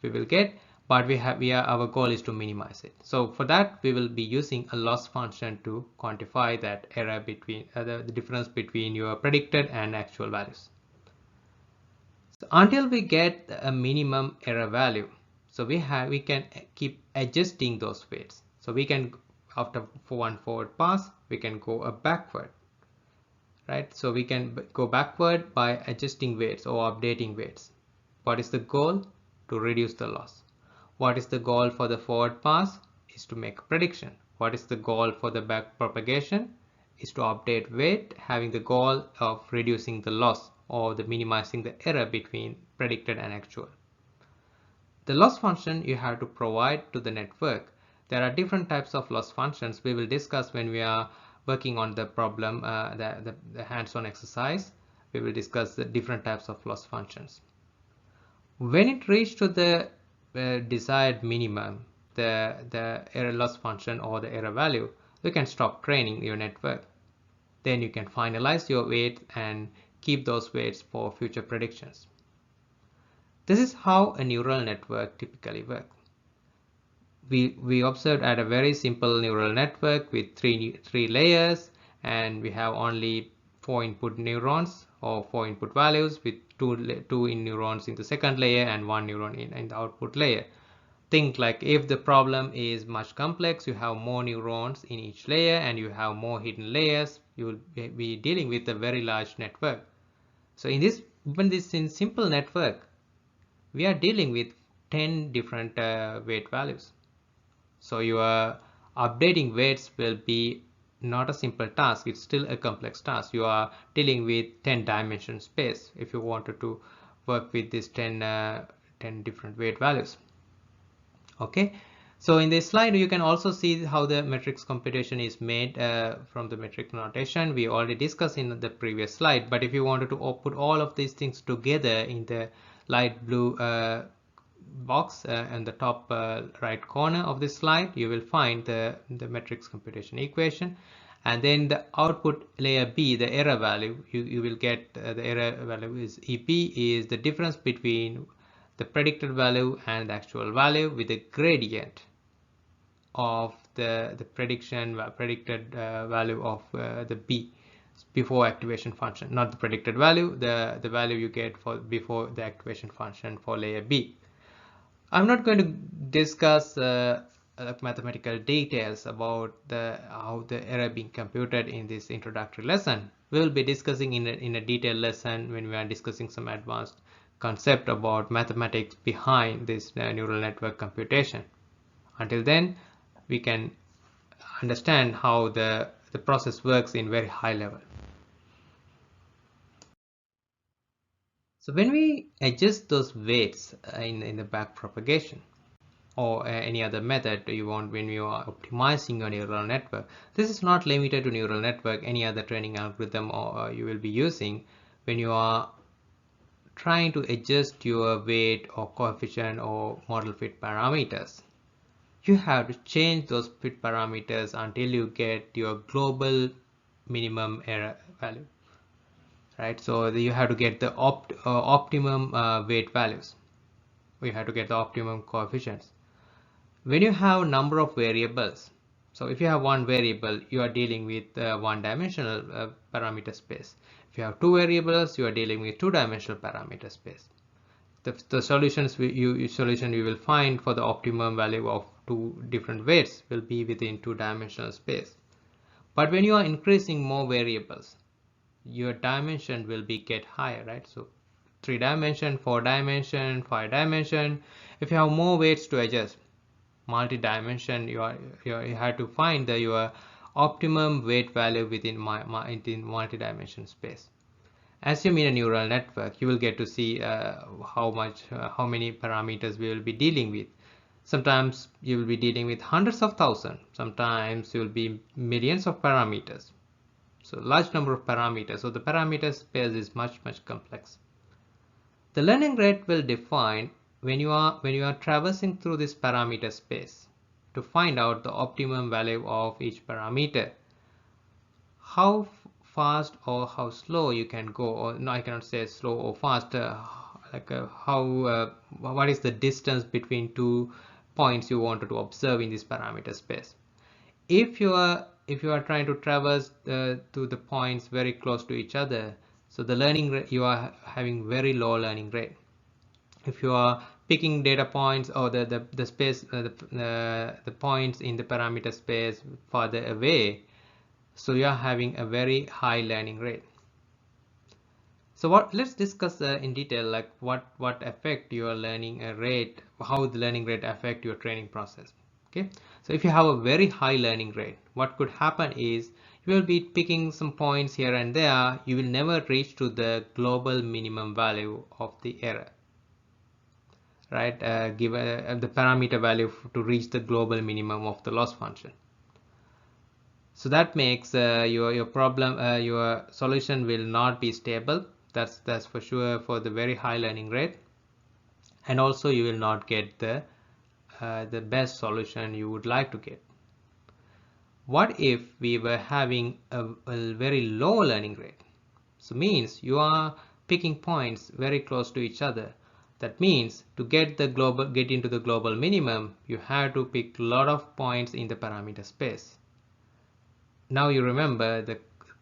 we will get. But our goal is to minimize it. So for that, we will be using a loss function to quantify that error between the difference between your predicted and actual values. So until we get a minimum error value, so we can keep adjusting those weights. So we can, after one forward pass, we can go backward, right? So we can go backward by adjusting weights or updating weights. What is the goal? To reduce the loss. What is the goal for the forward pass? Is to make a prediction. What is the goal for the back propagation? Is to update weight, having the goal of reducing the loss or the minimizing the error between predicted and actual. The loss function you have to provide to the network. There are different types of loss functions we will discuss when we are working on the problem, the hands-on exercise. We will discuss the different types of loss functions. When it reaches to the desired minimum, the error loss function or the error value, you can stop training your network. Then you can finalize your weight and keep those weights for future predictions. This is how a neural network typically works. We observed at a very simple neural network with three layers, and we have only 4 input neurons or 4 input values with two in neurons in the second layer and 1 neuron in the output layer. Think like if the problem is much complex, you have more neurons in each layer and you have more hidden layers, you will be dealing with a very large network. So in simple network, we are dealing with 10 different weight values. So your updating weights will be not a simple task, it's still a complex task. You are dealing with 10 dimension space if you wanted to work with these 10 different weight values. Okay, so in this slide you can also see how the matrix computation is made from the metric notation. We already discussed in the previous slide, but if you wanted to put all of these things together in the light blue box in the top right corner of this slide, you will find the matrix computation equation, and then the output layer B, the error value, you will get the error value is EP, is the difference between the predicted value and the actual value with a gradient of the predicted value of the B before activation function, not the predicted value, the value you get for before the activation function for layer B. I'm not going to discuss mathematical details about how the error being computed in this introductory lesson. We will be discussing in a detailed lesson when we are discussing some advanced concept about mathematics behind this neural network computation. Until then, we can understand how the process works in very high level. So when we adjust those weights in the back propagation or any other method you want when you are optimizing your neural network, this is not limited to neural network, any other training algorithm or you will be using when you are trying to adjust your weight or coefficient or model fit parameters. You have to change those fit parameters until you get your global minimum error value, right? So you have to get the optimum weight values. You have to get the optimum coefficients. When you have number of variables, so if you have one variable, you are dealing with one-dimensional parameter space. If you have two variables, you are dealing with two-dimensional parameter space. The solutions you will find for the optimum value of two different weights will be within two-dimensional space. But when you are increasing more variables, your dimension will get higher, right? So 3-dimension, 4-dimension, 5-dimension. If you have more weights to adjust, multi-dimension, you have to find your optimum weight value within multi-dimension space. Assume in a neural network, you will get to see how many parameters we will be dealing with. Sometimes you will be dealing with hundreds of thousands. Sometimes you will be millions of parameters. So large number of parameters. So the parameter space is much complex. The learning rate will define when you are traversing through this parameter space to find out the optimum value of each parameter. How fast or how slow you can go, or no, I cannot say slow or fast. What is the distance between two points you wanted to observe in this parameter space? If you are trying to traverse to the points very close to each other, so the learning rate, you are having very low learning rate. If you are picking data points or the space, the points in the parameter space farther away, so you are having a very high learning rate. So let's discuss in detail, like what affect your learning rate, how the learning rate affect your training process. Okay, so if you have a very high learning rate, what could happen is you will be picking some points here and there. You will never reach to the global minimum value of the error, right? Give the parameter value to reach the global minimum of the loss function. So that makes your problem, your solution will not be stable. That's for sure for the very high learning rate, and also you will not get the best solution you would like to get. What if we were having a very low learning rate? So means you are picking points very close to each other. That means to get into the global minimum, you have to pick a lot of points in the parameter space. Now you remember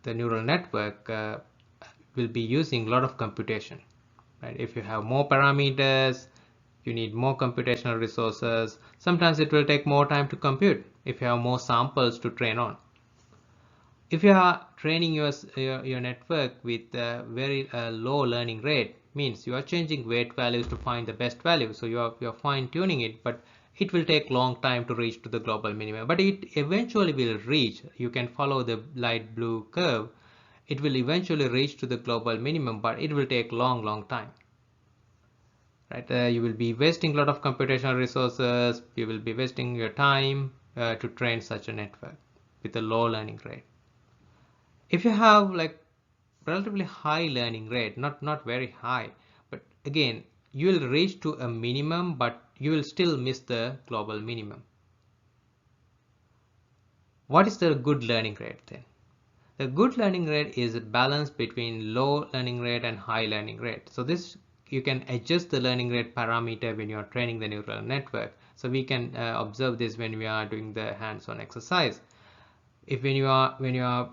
the neural network will be using a lot of computation, right? If you have more parameters, you need more computational resources. Sometimes it will take more time to compute if you have more samples to train on. If you are training your network with a very low learning rate, means you are changing weight values to find the best value. So you are fine tuning it, but it will take long time to reach to the global minimum, but it eventually will reach. You can follow the light blue curve. It will eventually reach to the global minimum, but it will take long time, right? You will be wasting a lot of computational resources. You will be wasting your time to train such a network with a low learning rate. If you have like relatively high learning rate, not very high, but again you will reach to a minimum, but you will still miss the global minimum. What is the good learning rate then? The good learning rate is a balance between low learning rate and high learning rate. So this, you can adjust the learning rate parameter when you are training the neural network. So we can observe this when we are doing the hands-on exercise. If when you are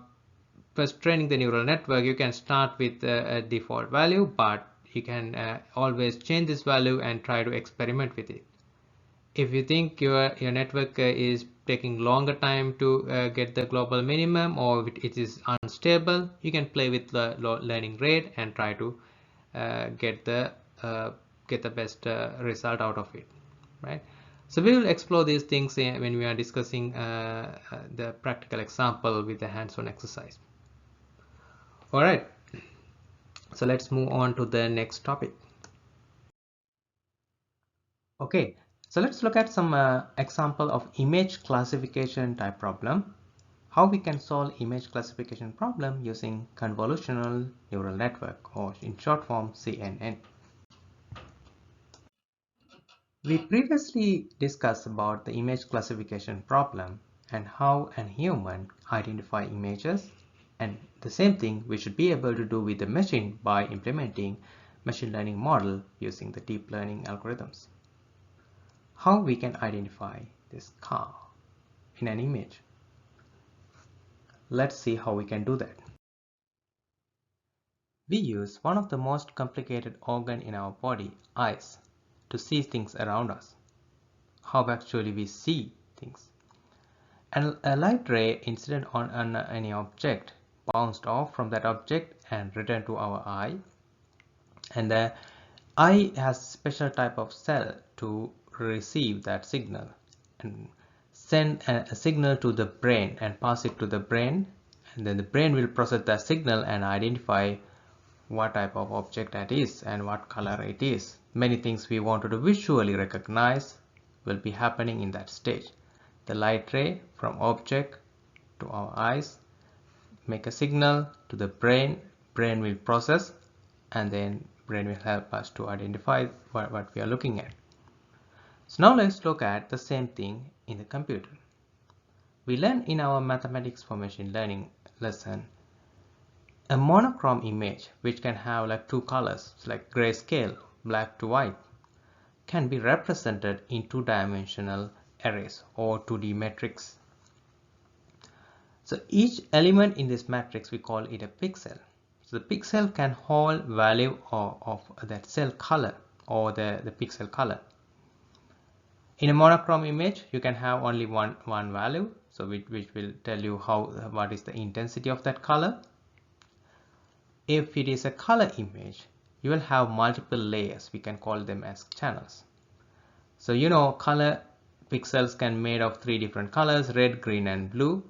first training the neural network, you can start with a default value, but you can always change this value and try to experiment with it. If you think your network is taking longer time to get the global minimum, or it is unstable, you can play with the low learning rate and try to get the best result out of it, right? So we will explore these things when we are discussing the practical example with the hands-on exercise. All right, so let's move on to the next topic. Okay, so let's look at some example of image classification type problem. How we can solve image classification problem using convolutional neural network, or in short form CNN. We previously discussed about the image classification problem and how a human identify images, and the same thing we should be able to do with the machine by implementing machine learning model using the deep learning algorithms. How we can identify this car in an image. Let's see how we can do that. We use one of the most complicated organ in our body, eyes, to see things around us. How actually we see things. And a light ray incident on any object bounced off from that object and returned to our eye. And the eye has special type of cell to receive that signal and send a signal to the brain and pass it to the brain, and then the brain will process that signal and identify what type of object that is and what color it is. Many things we wanted to visually recognize will be happening in that stage. The light ray from object to our eyes make a signal to the brain, brain will process, and then brain will help us to identify what we are looking at. So now let's look at the same thing in the computer. We learned in our mathematics for machine learning lesson a monochrome image, which can have like two colors, like grayscale, black to white, can be represented in two-dimensional arrays or 2D matrix. So each element in this matrix, we call it a pixel. So the pixel can hold value of that cell color or the pixel color. In a monochrome image, you can have only one value, so which will tell you what is the intensity of that color. If it is a color image, you will have multiple layers. We can call them as channels. So you know, color pixels can made of 3 different colors: red, green, and blue.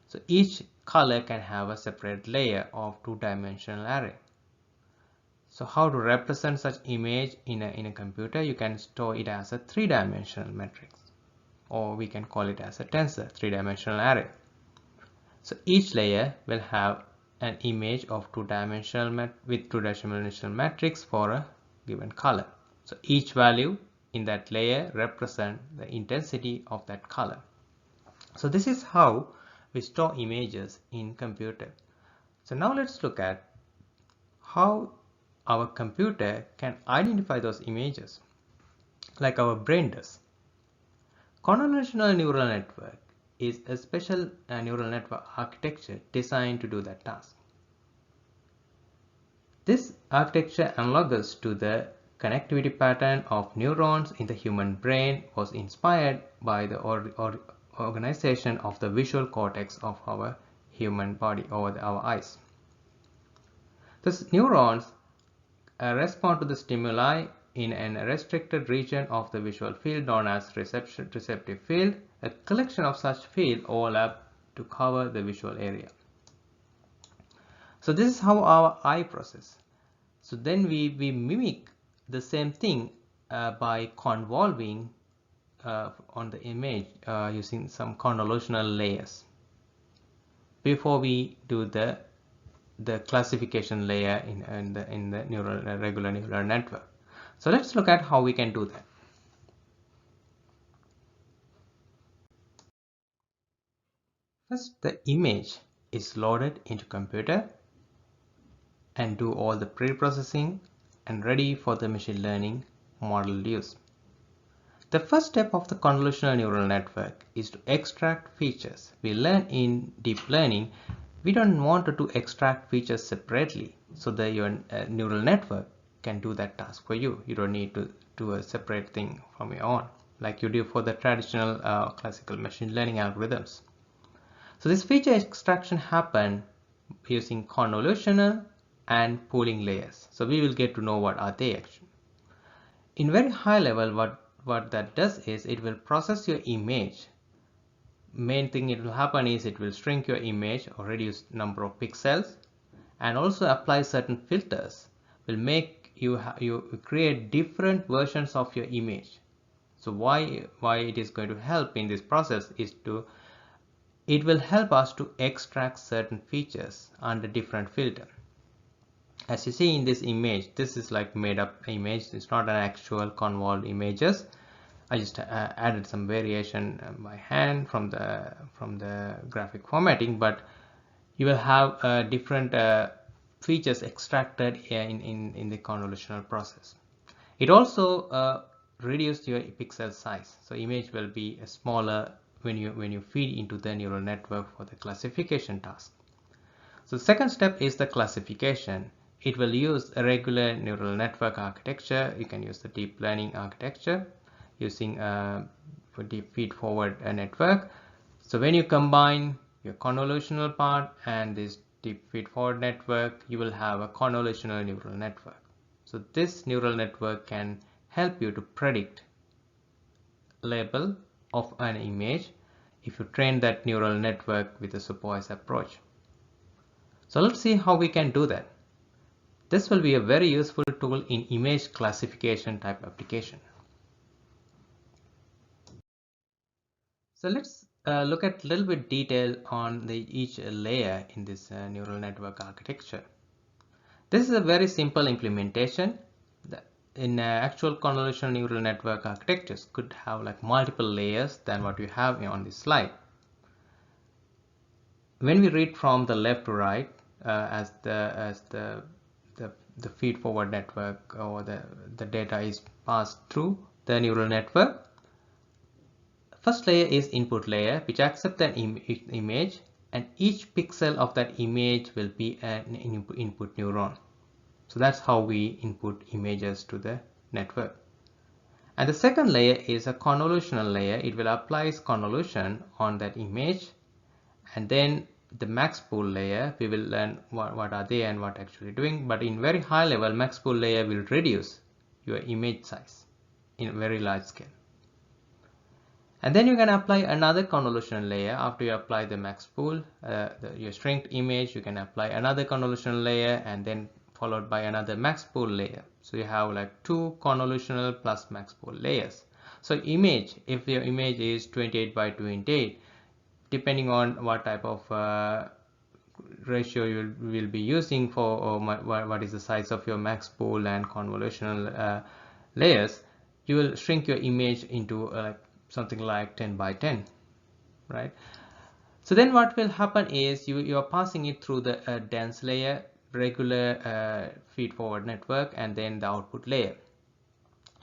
So each color can have a separate layer of two-dimensional array. So how to represent such image in a computer? You can store it as a 3-dimensional matrix, or we can call it as a tensor, 3-dimensional array. So each layer will have an image of two-dimensional with two-dimensional matrix for a given color. So each value in that layer represent the intensity of that color. So this is how we store images in computer. So now let's look at how our computer can identify those images like our brain does. Convolutional neural network is a special neural network architecture designed to do that task. This architecture, analogous to the connectivity pattern of neurons in the human brain, was inspired by the organization of the visual cortex of our human body or our eyes. These neurons respond to the stimuli in a restricted region of the visual field known as receptive field. A collection of such fields overlap to cover the visual area. So this is how our eye process. So then we mimic the same thing by convolving on the image using some convolutional layers before we do the classification layer in the regular neural network. So let's look at how we can do that. First, the image is loaded into computer and do all the pre-processing and ready for the machine learning model use. The first step of the convolutional neural network is to extract features. We learn in deep learning, we don't want to extract features separately, so that your neural network can do that task for you. You don't need to do a separate thing from your own, like you do for the traditional classical machine learning algorithms. So this feature extraction happen using convolutional and pooling layers. So we will get to know what are they actually. In very high level, what that does is it will process your image. Main thing it will happen is it will shrink your image or reduce number of pixels, and also apply certain filters will make you create different versions of your image. So why it is going to help in this process is it will help us to extract certain features under different filter. As you see in this image, this is like made up image. It's not an actual convolved images. I just added some variation by hand from the graphic formatting, but you will have different features extracted in the convolutional process. It also reduced your pixel size, so image will be smaller when you feed into the neural network for the classification task. So the second step is the classification. It will use a regular neural network architecture. You can use the deep learning architecture using for deep feed forward network. So when you combine your convolutional part and this deep feed forward network, you will have a convolutional neural network. So this neural network can help you to predict label of an image if you train that neural network with a supervised approach. So let's see how we can do that. This will be a very useful tool in image classification type application. So let's look at a little bit detail on each layer in this neural network architecture. This is a very simple implementation. In actual convolutional neural network architectures could have like multiple layers than what you have on this slide. When we read from the left to right, as the feed forward network or the data is passed through the neural network, first layer is input layer, which accepts an image, and each pixel of that image will be an input neuron. So that's how we input images to the network. And the second layer is a convolutional layer. It will apply convolution on that image, and then the max pool layer, we will learn what are they and what actually doing. But in very high level, max pool layer will reduce your image size in a very large scale. And then you can apply another convolutional layer. After you apply the max pool, your shrinked image, you can apply another convolutional layer and then followed by another max pool layer. So you have like two convolutional plus max pool layers. So image, if your image is 28 by 28, depending on what type of ratio you will be using for what is the size of your max pool and convolutional layers, you will shrink your image into something like 10 by 10, right? So then what will happen is you are passing it through the dense layer, regular feed forward network, and then the output layer.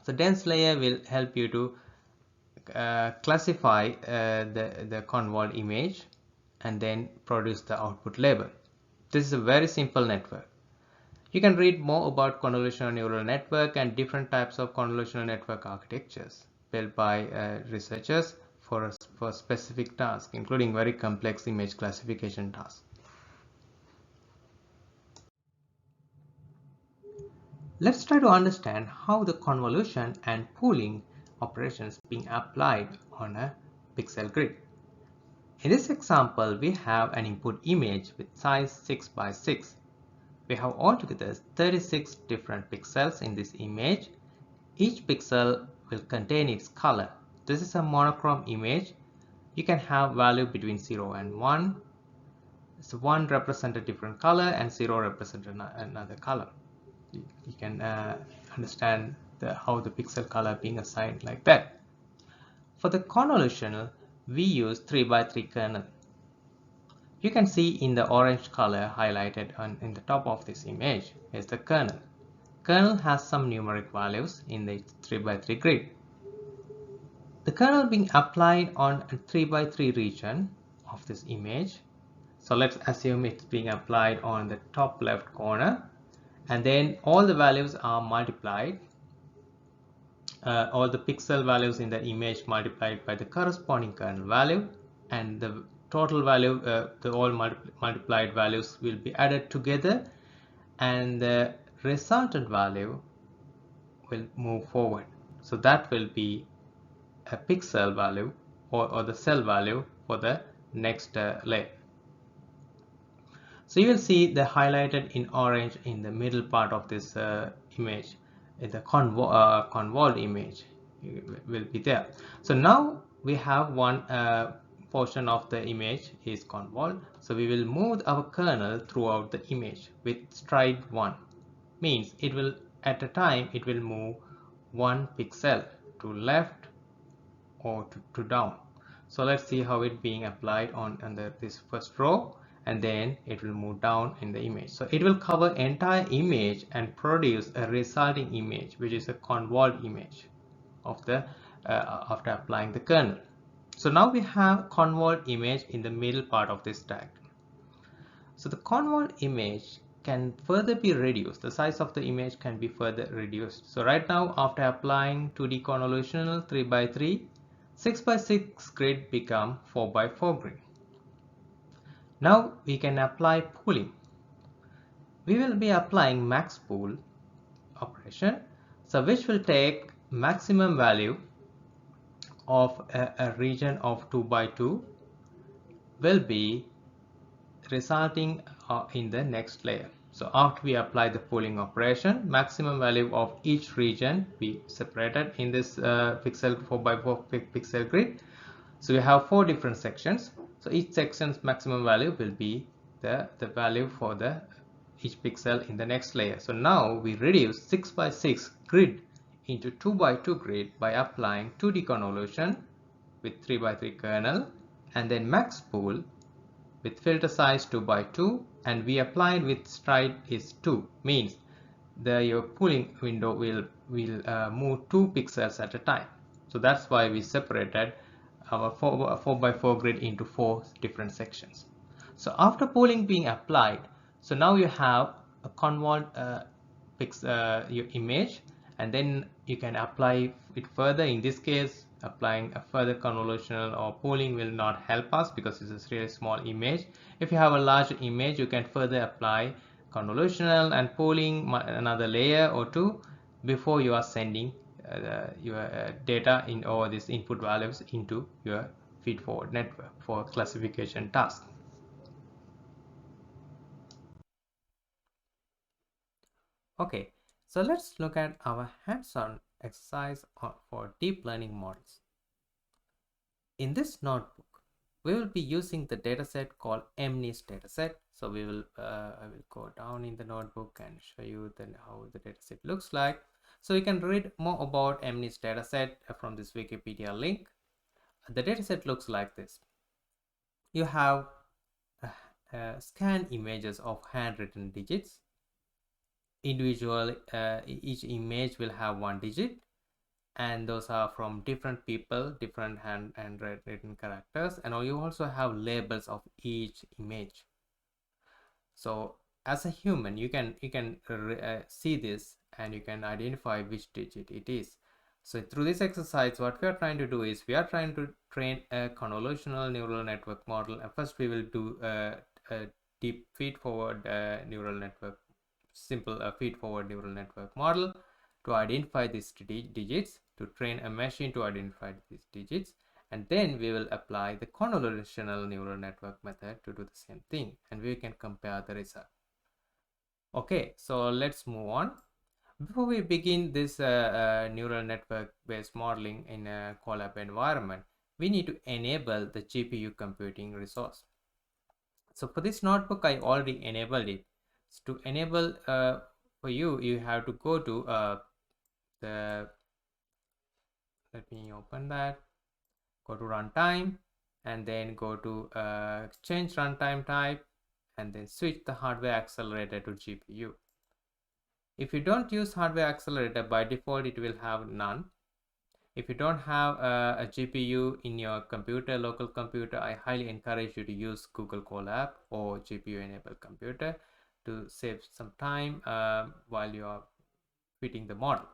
So dense layer will help you to classify the convolved image and then produce the output label. This is a very simple network. You can read more about convolutional neural network and different types of convolutional network architectures built by researchers for specific tasks, including very complex image classification tasks. Let's try to understand how the convolution and pooling operations being applied on a pixel grid. In this example, we have an input image with size 6 by 6. We have altogether 36 different pixels in this image. Each pixel will contain its color. This is a monochrome image. You can have value between 0 and 1. So 1 represents a different color and 0 represents another color. You can understand how the pixel color being assigned like that. For the convolutional, we use 3x3 kernel. You can see in the orange color highlighted in the top of this image is the kernel. Kernel has some numeric values in the 3x3 grid. The kernel being applied on a 3x3 region of this image. So let's assume it's being applied on the top left corner, and then all the values are multiplied. All the pixel values in the image multiplied by the corresponding kernel value, and the total value, the all multiplied values will be added together, and the resultant value will move forward. So that will be a pixel value or the cell value for the next layer. So you will see the highlighted in orange in the middle part of this image, the convolved image will be there. So now we have one portion of the image is convolved. So we will move our kernel throughout the image with stride 1. Means it will, at a time, it will move 1 pixel to left or to down. So let's see how it being applied on under this first row, and then it will move down in the image. So it will cover entire image and produce a resulting image, which is a convolved image of the after applying the kernel. So now we have convolved image in the middle part of this diagram. So the convolved image can further be reduced. The size of the image can be further reduced. So right now, after applying 2D convolutional 3x3, 6x6 grid become 4x4 grid. Now we can apply pooling. We will be applying max pool operation, so which will take maximum value of a region of 2x2 will be resulting in the next layer. So after we apply the pooling operation, maximum value of each region be separated in this pixel 4x4 pixel grid. So we have 4 different sections. So each section's maximum value will be the value for the each pixel in the next layer. So now we reduce 6x6 grid into 2x2 grid by applying 2D convolution with 3x3 kernel, and then max pool with filter size 2x2, and we applied with stride is 2, means your pooling window will move 2 pixels at a time. So that's why we separated our 4x4 grid into 4 different sections. So after pooling being applied, so now you have a convolved your image, and then you can apply it further. In this case, applying a further convolutional or pooling will not help us because it's a really small image. If you have a large image, you can further apply convolutional and pooling another layer or two before you are sending your data in or these input values into your feed-forward network for classification task. Okay, so let's look at our hands-on exercise for deep learning models. In this notebook, we will be using the dataset called MNIST dataset. So we will, I will go down in the notebook and show you then how the dataset looks like. So you can read more about MNIST dataset from this Wikipedia link. The dataset looks like this. You have scan images of handwritten digits. Individual, each image will have 1 digit, and those are from different people, different handwritten characters, and you also have labels of each image. So as a human, you can see this and you can identify which digit it is. So through this exercise, what we are trying to do is we are trying to train a convolutional neural network model. And first we will do a deep feed-forward neural network, simple feed-forward neural network model to identify these digits, to train a machine to identify these digits, and then we will apply the convolutional neural network method to do the same thing, and we can compare the result. Okay, so let's move on. Before we begin this neural network based modeling in a Colab environment, we need to enable the GPU computing resource. So for this notebook, I already enabled it. So to enable for you have to go to let me open that, go to runtime, and then go to change runtime type, and then switch the hardware accelerator to GPU. If you don't use hardware accelerator, by default it will have none. If you don't have a GPU in your computer, local computer, I highly encourage you to use Google Colab or GPU enabled computer to save some time while you are fitting the model.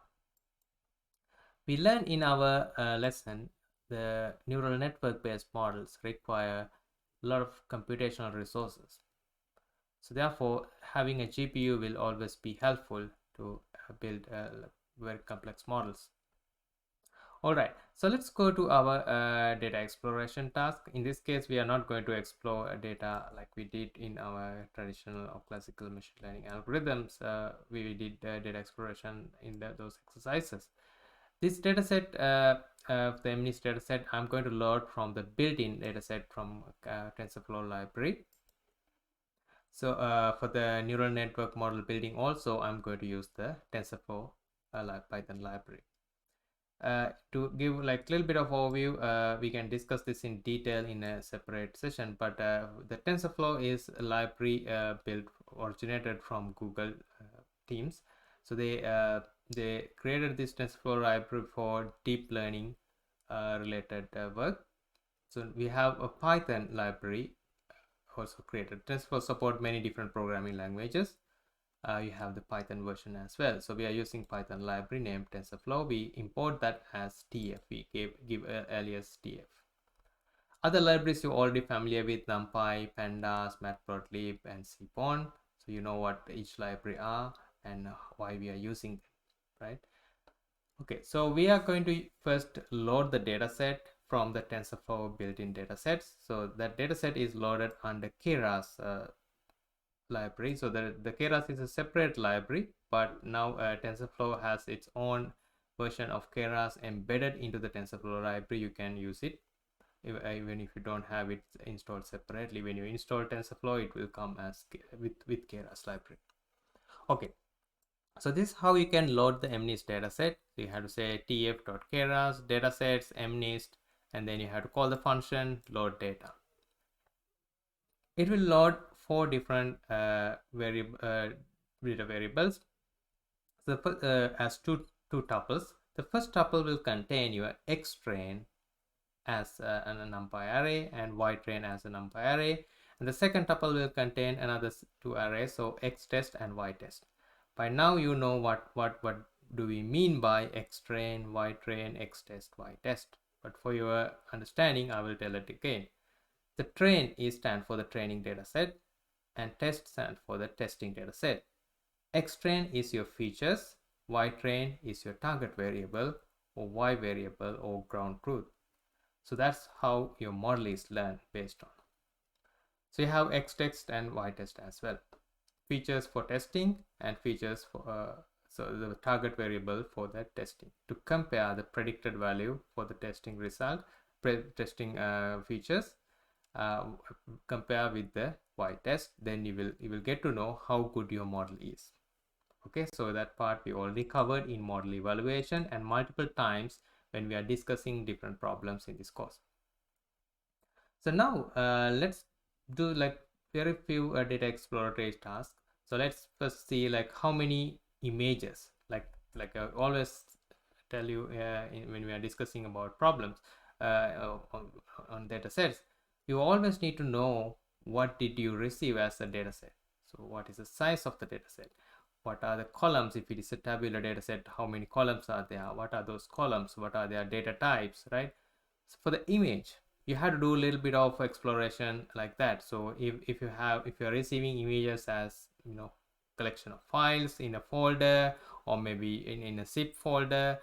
We learned in our lesson the neural network based models require a lot of computational resources. So therefore, having a GPU will always be helpful to build very complex models. Alright, so let's go to our data exploration task. In this case, we are not going to explore data like we did in our traditional or classical machine learning algorithms. We did data exploration in those exercises. This dataset, the MNIST dataset, I'm going to load from the built-in dataset from TensorFlow library. So for the neural network model building also, I'm going to use the TensorFlow Python library. To give like a little bit of overview, we can discuss this in detail in a separate session, but the TensorFlow is a library originated from Google teams. So they created this TensorFlow library for deep learning related work. So we have a Python library also created. TensorFlow support many different programming languages. You have the Python version as well. So we are using Python library named TensorFlow. We import that as TF. We give alias TF. Other libraries you're already familiar with: NumPy, Pandas, Matplotlib, and Cpon. So you know what each library are and why we are using them, right? Okay, so we are going to first load the dataset from the TensorFlow built-in datasets. So that dataset is loaded under Keras library. So the Keras is a separate library, but now TensorFlow has its own version of Keras embedded into the TensorFlow library. You can use it even if you don't have it installed separately. When you install TensorFlow, it will come as with Keras library. Okay, so this is how you can load the MNIST dataset. So you have to say tf.keras datasets MNIST, and then you have to call the function load data. It will load 4 different data variables. So as two tuples. The first tuple will contain your X train as a NumPy array and Y train as a NumPy array, and the second tuple will contain another 2 arrays, so X test and Y test. By now you know what do we mean by X train, Y train, X test, Y test, but for your understanding I will tell it again. The train stands for the training dataset and test stands for the testing dataset. X train is your features, Y train is your target variable or Y variable or ground truth. So that's how your model is learned based on. So you have X test and Y test as well. Features for testing and features for so the target variable for the testing to compare the predicted value for the testing result, testing features. Compare with the Y test, then you will get to know how good your model is. Okay, so that part we already covered in model evaluation and multiple times when we are discussing different problems in this course. So now let's do like very few data exploratory tasks. So let's first see like how many images, like I always tell you when we are discussing about problems on data sets, you always need to know what did you receive as a data set. So what is the size of the data set? What are the columns? If it is a tabular data set, how many columns are there? What are those columns? What are their data types, right? So for the image, you have to do a little bit of exploration like that. So if you're receiving images as, you know, collection of files in a folder or maybe in a zip folder,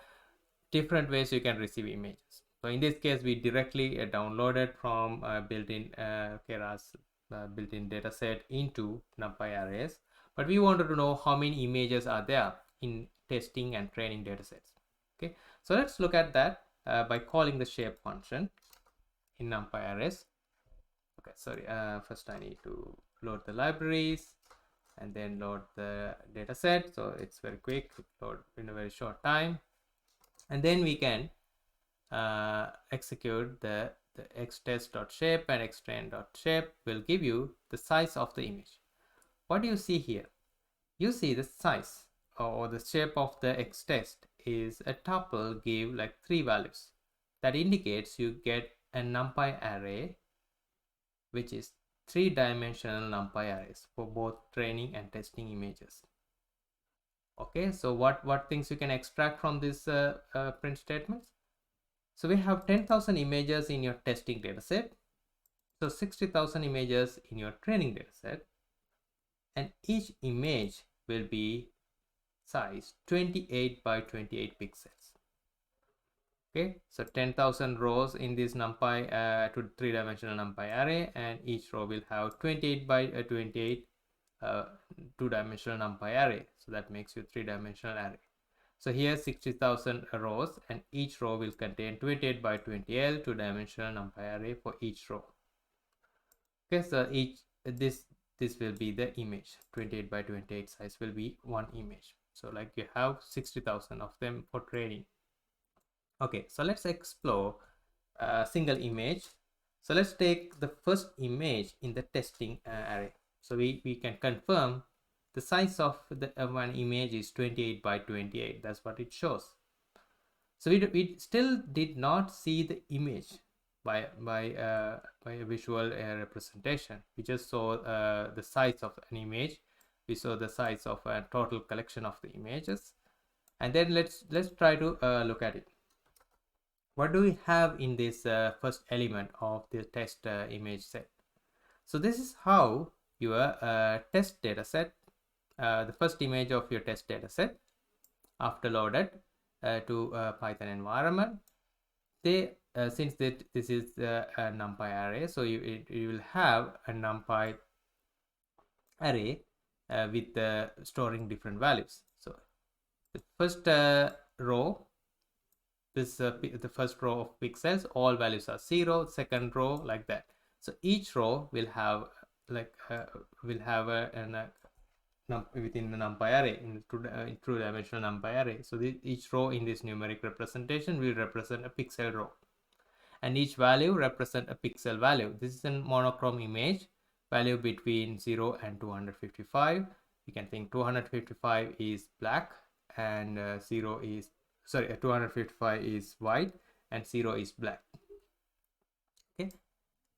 different ways you can receive images. So in this case, we directly downloaded from built-in Keras built-in dataset into NumPy arrays, but we wanted to know how many images are there in testing and training datasets. Okay, so let's look at that by calling the shape function in NumPy arrays. Okay, sorry, first I need to load the libraries and then load the dataset. So it's very quick, load in a very short time. and then we can execute the xtest.shape, and xtrain.shape will give you the size of the image. What do you see here? You see the size or the shape of the xtest is a tuple give like 3 values. That indicates you get a NumPy array, which is 3-dimensional NumPy arrays for both training and testing images. Okay, so what things you can extract from this print statements? So we have 10,000 images in your testing dataset. So 60,000 images in your training dataset, and each image will be size 28 by 28 pixels. Okay, so 10,000 rows in this NumPy to 3-dimensional NumPy array, and each row will have 28 by 28 2-dimensional NumPy array. So that makes you 3-dimensional array. So here 60,000 rows, and each row will contain 28 by 28 2-dimensional NumPy array for each row. Okay, so this will be the image. 28 by 28 size will be one image. So like you have 60,000 of them for training. Okay, so let's explore a single image. So let's take the first image in the testing array. So we can confirm the size of the one image is 28 by 28. That's what it shows. So we still did not see the image by a visual representation. We just saw the size of an image. We saw the size of a total collection of the images, and then let's try to look at it. What do we have in this first element of the test image set? So this is how your test data set, the first image of your test data set after loaded to Python environment. Since this is a NumPy array, so you will have a NumPy array with storing different values. So the first row, this the first row of pixels, all values are 0. Second row, like that. So each row will have like within the NumPy array, in two-dimensional NumPy array. So each row in this numeric representation will represent a pixel row, and each value represent a pixel value. This is a monochrome image, value between 0 and 255. You can think 255 is black, and 255 is white, and 0 is black. Okay,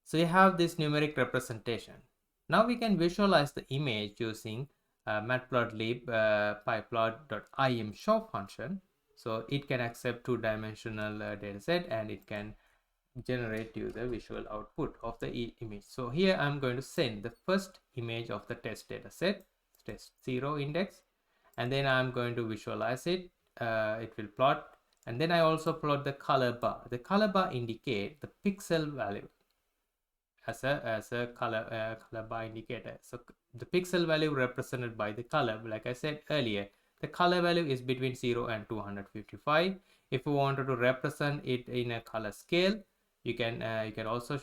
so you have this numeric representation. Now we can visualize the image using matplotlib pyplot.im show function. So it can accept two-dimensional dataset, and it can generate you the visual output of the image. So here I'm going to send the first image of the test dataset, test 0 index, and then I'm going to visualize it. It will plot, and then I also plot the color bar. The color bar indicate the pixel value as a color bar indicator. So the pixel value represented by the color, like I said earlier, the color value is between 0 and 255. If you wanted to represent it in a color scale, you can also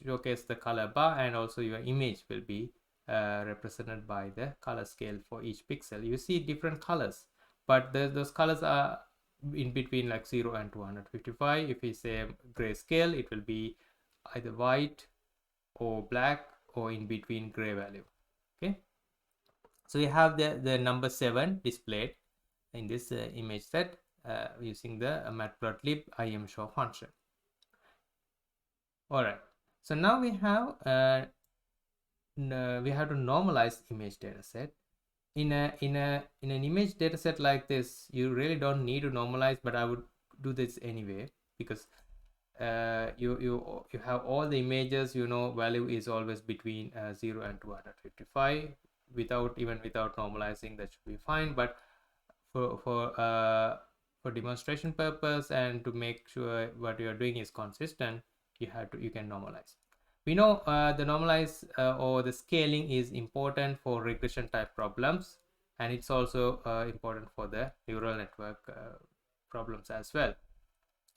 showcase the color bar, and also your image will be represented by the color scale for each pixel. You see different colors, but those colors are in between like 0 and 255. If we say grayscale, it will be either white or black, or in between gray value. Okay, so we have the number 7 displayed in this image set using the matplotlib im show function. All right, so now we have to normalize image dataset. In an image dataset like this, you really don't need to normalize, but I would do this anyway, because you have all the images, value is always between 0 and 255. Without normalizing, that should be fine. But for demonstration purpose, and to make sure what you are doing is consistent, you can normalize. We know the normalize or the scaling is important for regression type problems, and it's also important for the neural network problems as well.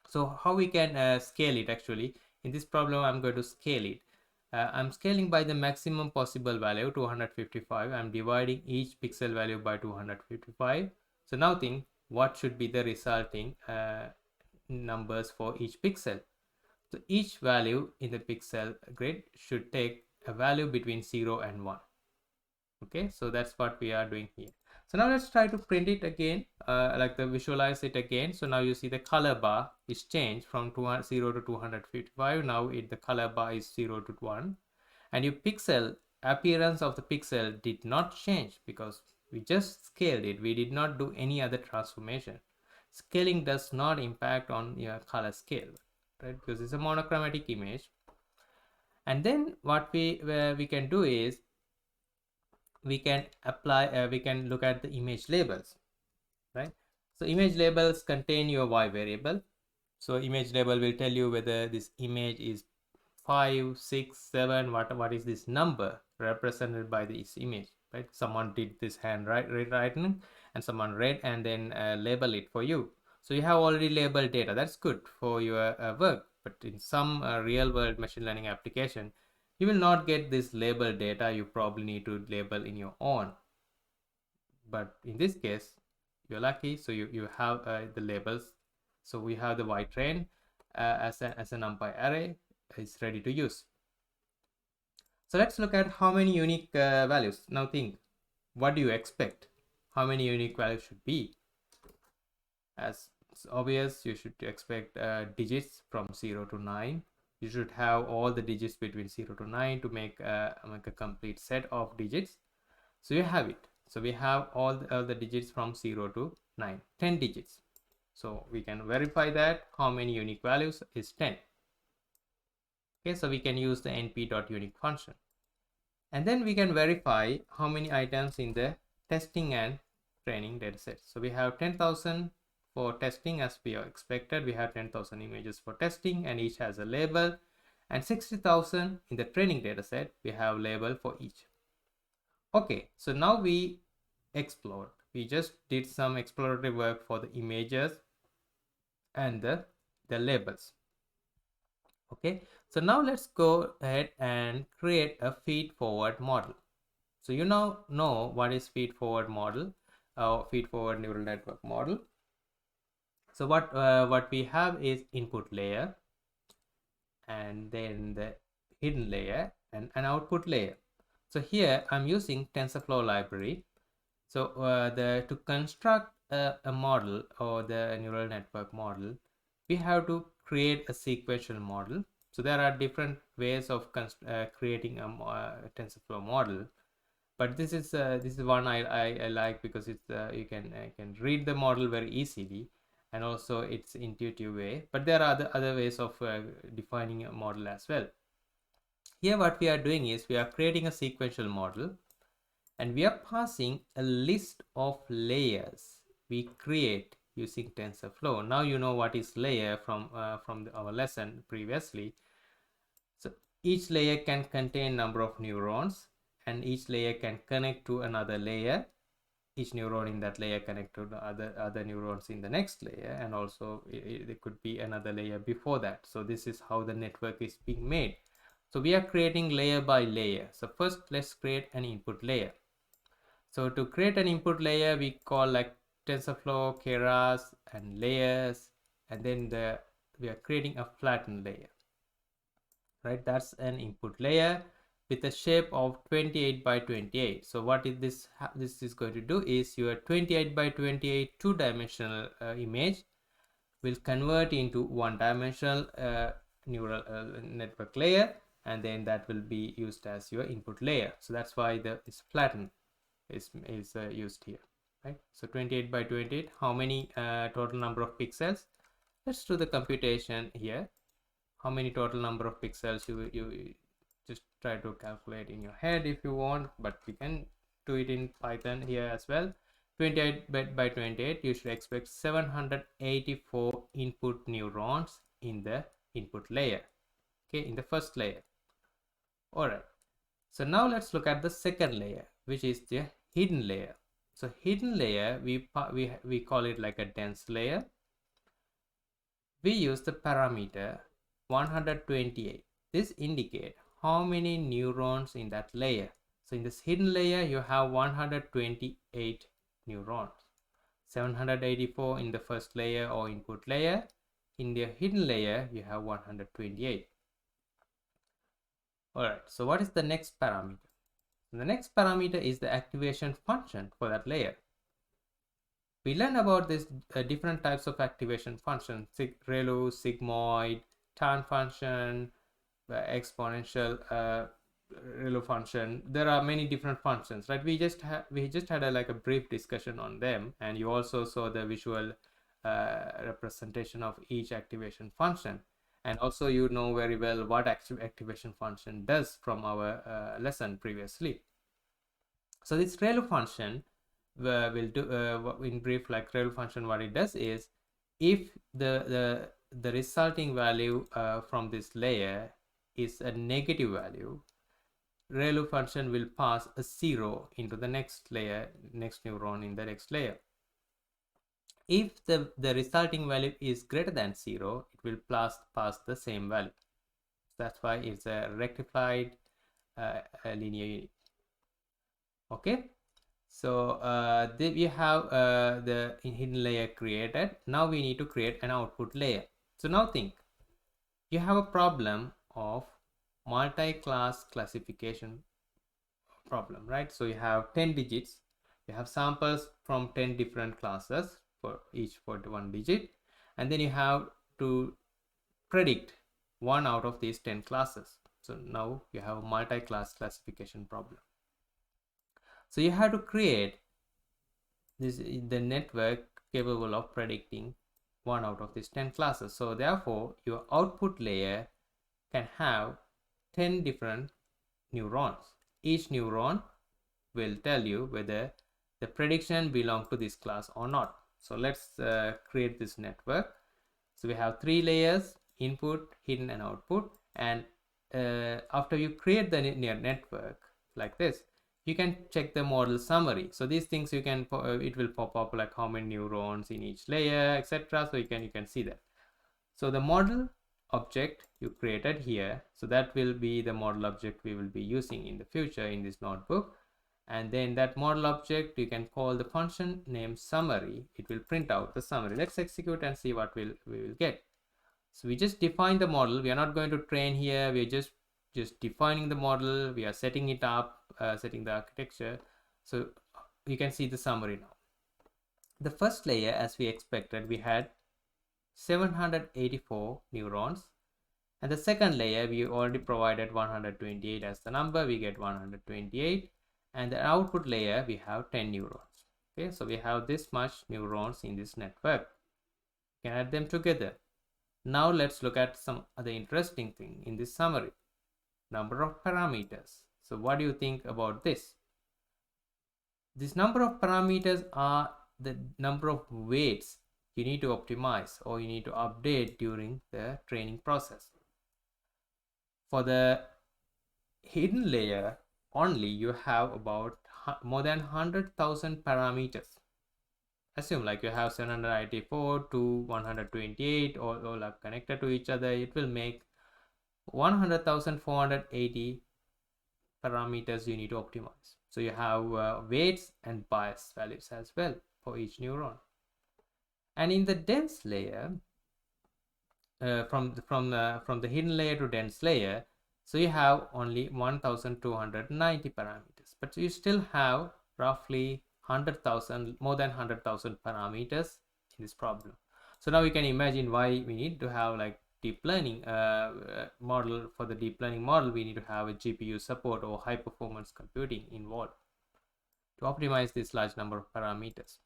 So how we can scale it? Actually, in this problem, I'm going to scale it. I'm scaling by the maximum possible value, 255. I'm dividing each pixel value by 255. So now think, what should be the resulting numbers for each pixel. So each value in the pixel grid should take a value between 0 and 1. Okay, so that's what we are doing here. So now let's try to print it again, like the visualize it again. So now you see the color bar is changed from 0 to 255. Now the color bar is 0 to 1, and your pixel appearance of the pixel did not change because we just scaled it. We did not do any other transformation. Scaling does not impact on your color scale, right? Because it's a monochromatic image. And then what we can do is we can apply we can look at the image labels, right? So image labels contain your y variable. So image label will tell you whether this image is 5, 6, 7, what is this number represented by this image, right? Someone did this handwriting and someone read and then label it for you. So you have already labeled data. That's good for your work, but in some real world machine learning application, you will not get this label data. You probably need to label in your own, but in this case you're lucky, so you have the labels. So we have the y train as a numpy array is ready to use. So let's look at how many unique values. Now think, what do you expect? How many unique values should be? As it's obvious, you should expect digits from 0 to 9. You should have all the digits between 0 to 9 to make a complete set of digits. So you have it. So we have all the digits from 0 to 9, 10 digits. So we can verify that how many unique values is 10. Okay, so we can use the np.unique function. And then we can verify how many items in the testing and training dataset. So we have 10,000 for testing as we expected. We have 10,000 images for testing and each has a label, and 60,000 in the training dataset. We have label for each. Okay, so now we explored. We just did some exploratory work for the images and the labels. Okay, so now let's go ahead and create a feed forward model. So you now know what is feed forward model, feed forward neural network model. So what we have is input layer, and then the hidden layer and an output layer. So here I'm using TensorFlow library. So to construct a model or the neural network model, we have to create a sequential model. So there are different ways of creating a TensorFlow model, but this is one I like because it's you can read the model very easily, and also it's intuitive way. But there are other ways of defining a model as well. Here what we are doing is we are creating a sequential model, and we are passing a list of layers we create using TensorFlow. Now you know what is layer from our lesson previously. So each layer can contain number of neurons, and each layer can connect to another layer. Each neuron in that layer connect to the other neurons in the next layer, and also there could be another layer before that. So this is how the network is being made. So we are creating layer by layer. So first let's create an input layer. So to create an input layer, we call like TensorFlow, Keras, and layers, and then we are creating a flattened layer, right? That's an input layer with a shape of 28 by 28. So what is this is going to do is your 28 by 28 two-dimensional image will convert into one-dimensional neural network layer, and then that will be used as your input layer. So that's why this flattened is used here, right? So 28 by 28, how many total number of pixels? Let's do the computation here. How many total number of pixels you just try to calculate in your head if you want, but we can do it in Python here as well. 28 by 28, you should expect 784 input neurons in the input layer, okay, in the first layer. All right, so now let's look at the second layer, which is the hidden layer. So hidden layer, we call it like a dense layer. We use the parameter 128. This indicates how many neurons in that layer. So in this hidden layer, you have 128 neurons. 784 in the first layer or input layer. In the hidden layer, you have 128. Alright, so what is the next parameter? The next parameter is the activation function for that layer. We learned about this different types of activation functions: ReLU, sigmoid, tan function, exponential ReLU function. There are many different functions, right? We just had a brief discussion on them, and you also saw the visual representation of each activation function, and also you know very well what activation function does from our lesson previously. So this ReLU function will do in brief, like ReLU function, what it does is, if the resulting value from this layer is a negative value, ReLU function will pass a 0 into the next layer, next neuron in the next layer. If the resulting value is greater than 0, it will pass the same value. That's why it's a rectified linear unit. Okay, so we have the hidden layer created. Now we need to create an output layer. So now think, you have a problem of multi-class classification problem, right? So you have 10 digits, you have samples from 10 different classes for each 41 digit, and then you have to predict one out of these 10 classes. So now you have a multi-class classification problem. So you have to create the network capable of predicting one out of these 10 classes. So therefore your output layer can have 10 different neurons. Each neuron will tell you whether the prediction belongs to this class or not. So let's create this network. So we have 3 layers: input, hidden, and output. And after you create the network like this, you can check the model summary. So these things you can it will pop up like how many neurons in each layer, etc. So you can see that. So the model object you created here, so that will be the model object we will be using in the future in this notebook. And then that model object, you can call the function named summary. It will print out the summary. Let's execute and see what we will get. So we just define the model. We are not going to train here. We are just defining the model. We are setting it up, setting the architecture. So you can see the summary now. The first layer, as we expected, we had 784 neurons, and the second layer we already provided 128 as the number. We get 128, and the output layer we have 10 neurons. Okay, so we have this much neurons in this network. You can add them together. Now let's look at some other interesting thing in this summary: number of parameters. So what do you think about this? This number of parameters are the number of weights you need to optimize or you need to update during the training process. For the hidden layer only, you have about more than 100,000 parameters. Assume like you have 784 to 128 all are connected to each other. It will make 100,480 parameters you need to optimize. So you have weights and bias values as well for each neuron. And in the dense layer, from the hidden layer to dense layer, so you have only 1,290 parameters, but you still have roughly 100,000, more than 100,000 parameters in this problem. So now you can imagine why we need to have like deep learning model. For the deep learning model, we need to have a GPU support or high performance computing involved to optimize this large number of parameters.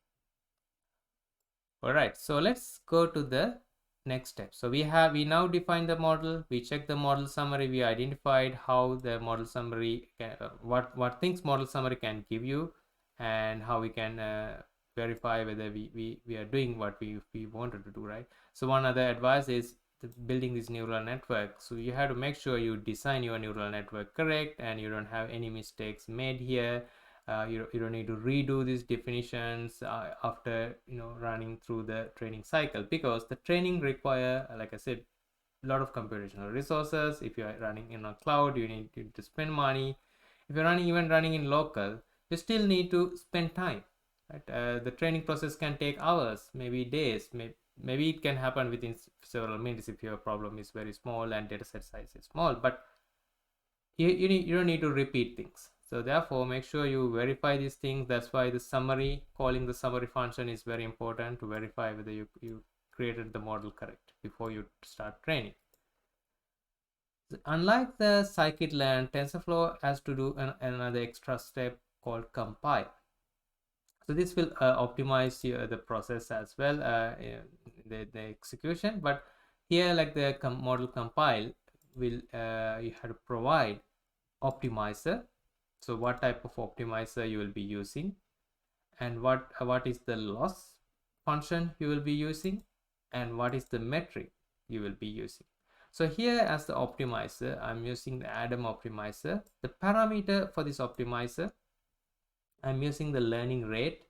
All right, so let's go to the next step. So we now define the model, we check the model summary, we identified how the model summary can, what things model summary can give you, and how we can verify whether we are doing what we wanted to do, right? So one other advice is building this neural network. So you have to make sure you design your neural network correct and you don't have any mistakes made here. You don't need to redo these definitions after running through the training cycle, because the training require, like I said, a lot of computational resources. If you are running in a cloud, you need to spend money. If you're running in local, you still need to spend time. right? The training process can take hours, maybe days, maybe it can happen within several minutes if your problem is very small and data set size is small, but you don't need to repeat things. So therefore, make sure you verify these things. That's why the summary, calling the summary function is very important to verify whether you created the model correct before you start training. So unlike the scikit-learn, TensorFlow has to do another extra step called compile. So this will optimize the process as well, the execution. But here, like the model compile, will you have to provide optimizer. So what type of optimizer you will be using, and what is the loss function you will be using, and what is the metric you will be using. So here, as the optimizer, I'm using the Adam optimizer. The parameter for this optimizer, I'm using the learning rate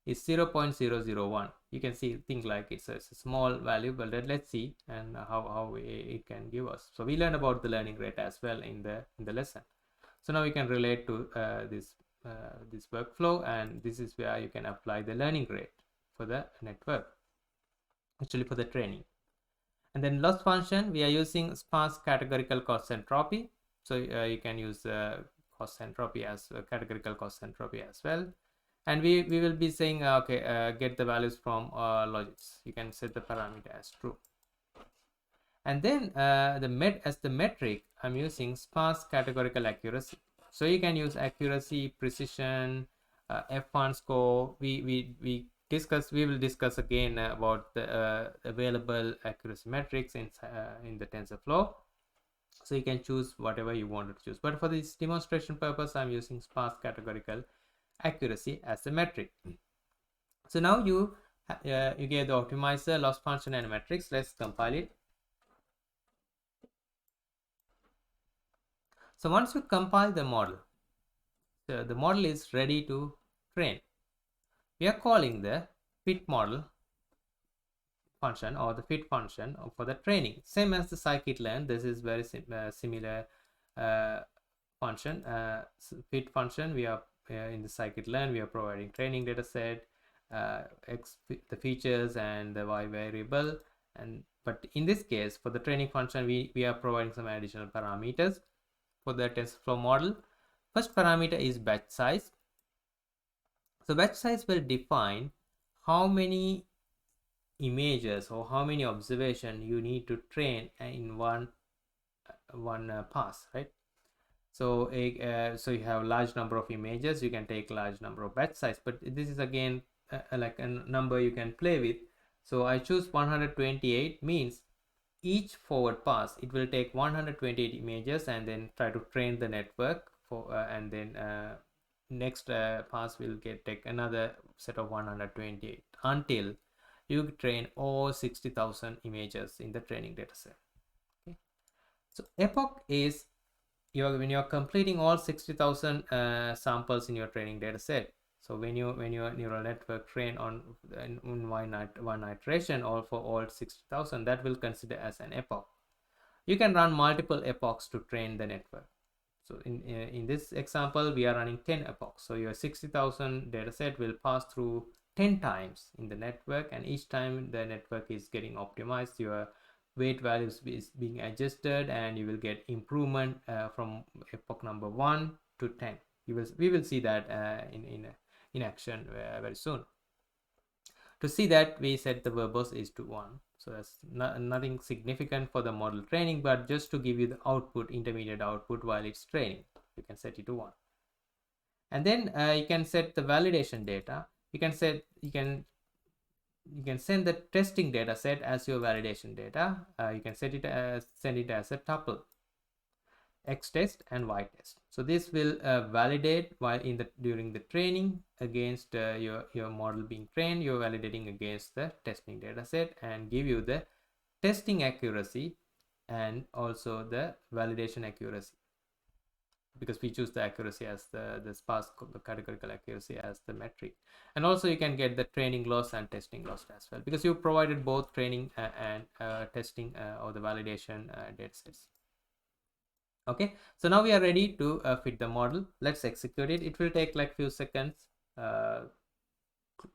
is 0.001. You can see think like it's a small value, but let's see and how it can give us. So we learned about the learning rate as well in the lesson. So now we can relate to this workflow, and this is where you can apply the learning rate for the network, actually for the training. And then loss function, we are using sparse categorical cost entropy. So you can use cost entropy as categorical cost entropy as well. And we will be saying okay, get the values from logics. You can set the parameter as true. And then as the metric, I'm using sparse categorical accuracy. So you can use accuracy, precision, F1 score. We will discuss again about the available accuracy metrics in the TensorFlow. So you can choose whatever you wanted to choose. But for this demonstration purpose, I'm using sparse categorical accuracy as the metric. So now you get the optimizer, loss function, and metrics. Let's compile it. So once you compile the model, the model is ready to train. We are calling the fit model function or the fit function for the training. Same as the scikit-learn, this is very similar function. Fit function, we are in the scikit-learn, we are providing training data set, the features and the y variable. But in this case, for the training function, we are providing some additional parameters for the TensorFlow model. First parameter is batch size. So batch size will define how many images or how many observation you need to train in one pass, right? So so you have large number of images, you can take large number of batch size, but this is again like a number you can play with. So I choose 128, means each forward pass it will take 128 images and then try to train the network for and then next pass will take another set of 128 until you train all 60,000 images in the training data set. Okay, so epoch is when you're completing all 60,000 samples in your training data set. So when your neural network train on one iteration or for all 60,000, that will consider as an epoch. You can run multiple epochs to train the network. So in this example, we are running 10 epochs. So your 60,000 data set will pass through 10 times in the network, and each time the network is getting optimized, your weight values is being adjusted, and you will get improvement from epoch number 1 to 10. We will see that in action very soon. To see that, we set the verbose is to 1. So that's nothing significant for the model training, but just to give you the output, intermediate output while it's training, you can set it to 1. And then you can set the validation data. You can send the testing data set as your validation data. You can send it as a tuple, x test and y test. So this will validate while during the training against your model being trained. You're validating against the testing data set and give you the testing accuracy and also the validation accuracy, because we choose the accuracy as the sparse categorical accuracy as the metric. And also you can get the training loss and testing loss as well, because you provided both training and testing or the validation data sets. Okay, so now we are ready to fit the model. Let's execute it. It will take like few seconds.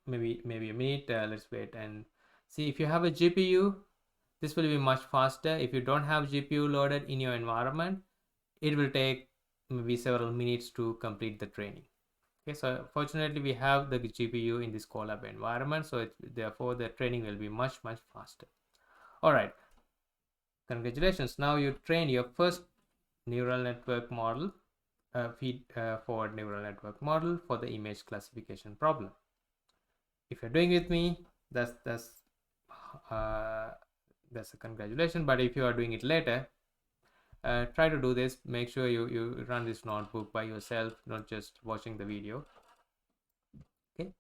maybe a minute. Let's wait and see. If you have a GPU, this will be much faster. If you don't have GPU loaded in your environment, it will take maybe several minutes to complete the training. Okay, so fortunately we have the GPU in this Colab environment, so therefore the training will be much faster. All right, congratulations. Now you train your first neural network model, feed forward neural network model for the image classification problem. If you're doing with me, that's a congratulations. But if you are doing it later, try to do this. Make sure you run this notebook by yourself, not just watching the video. Okay.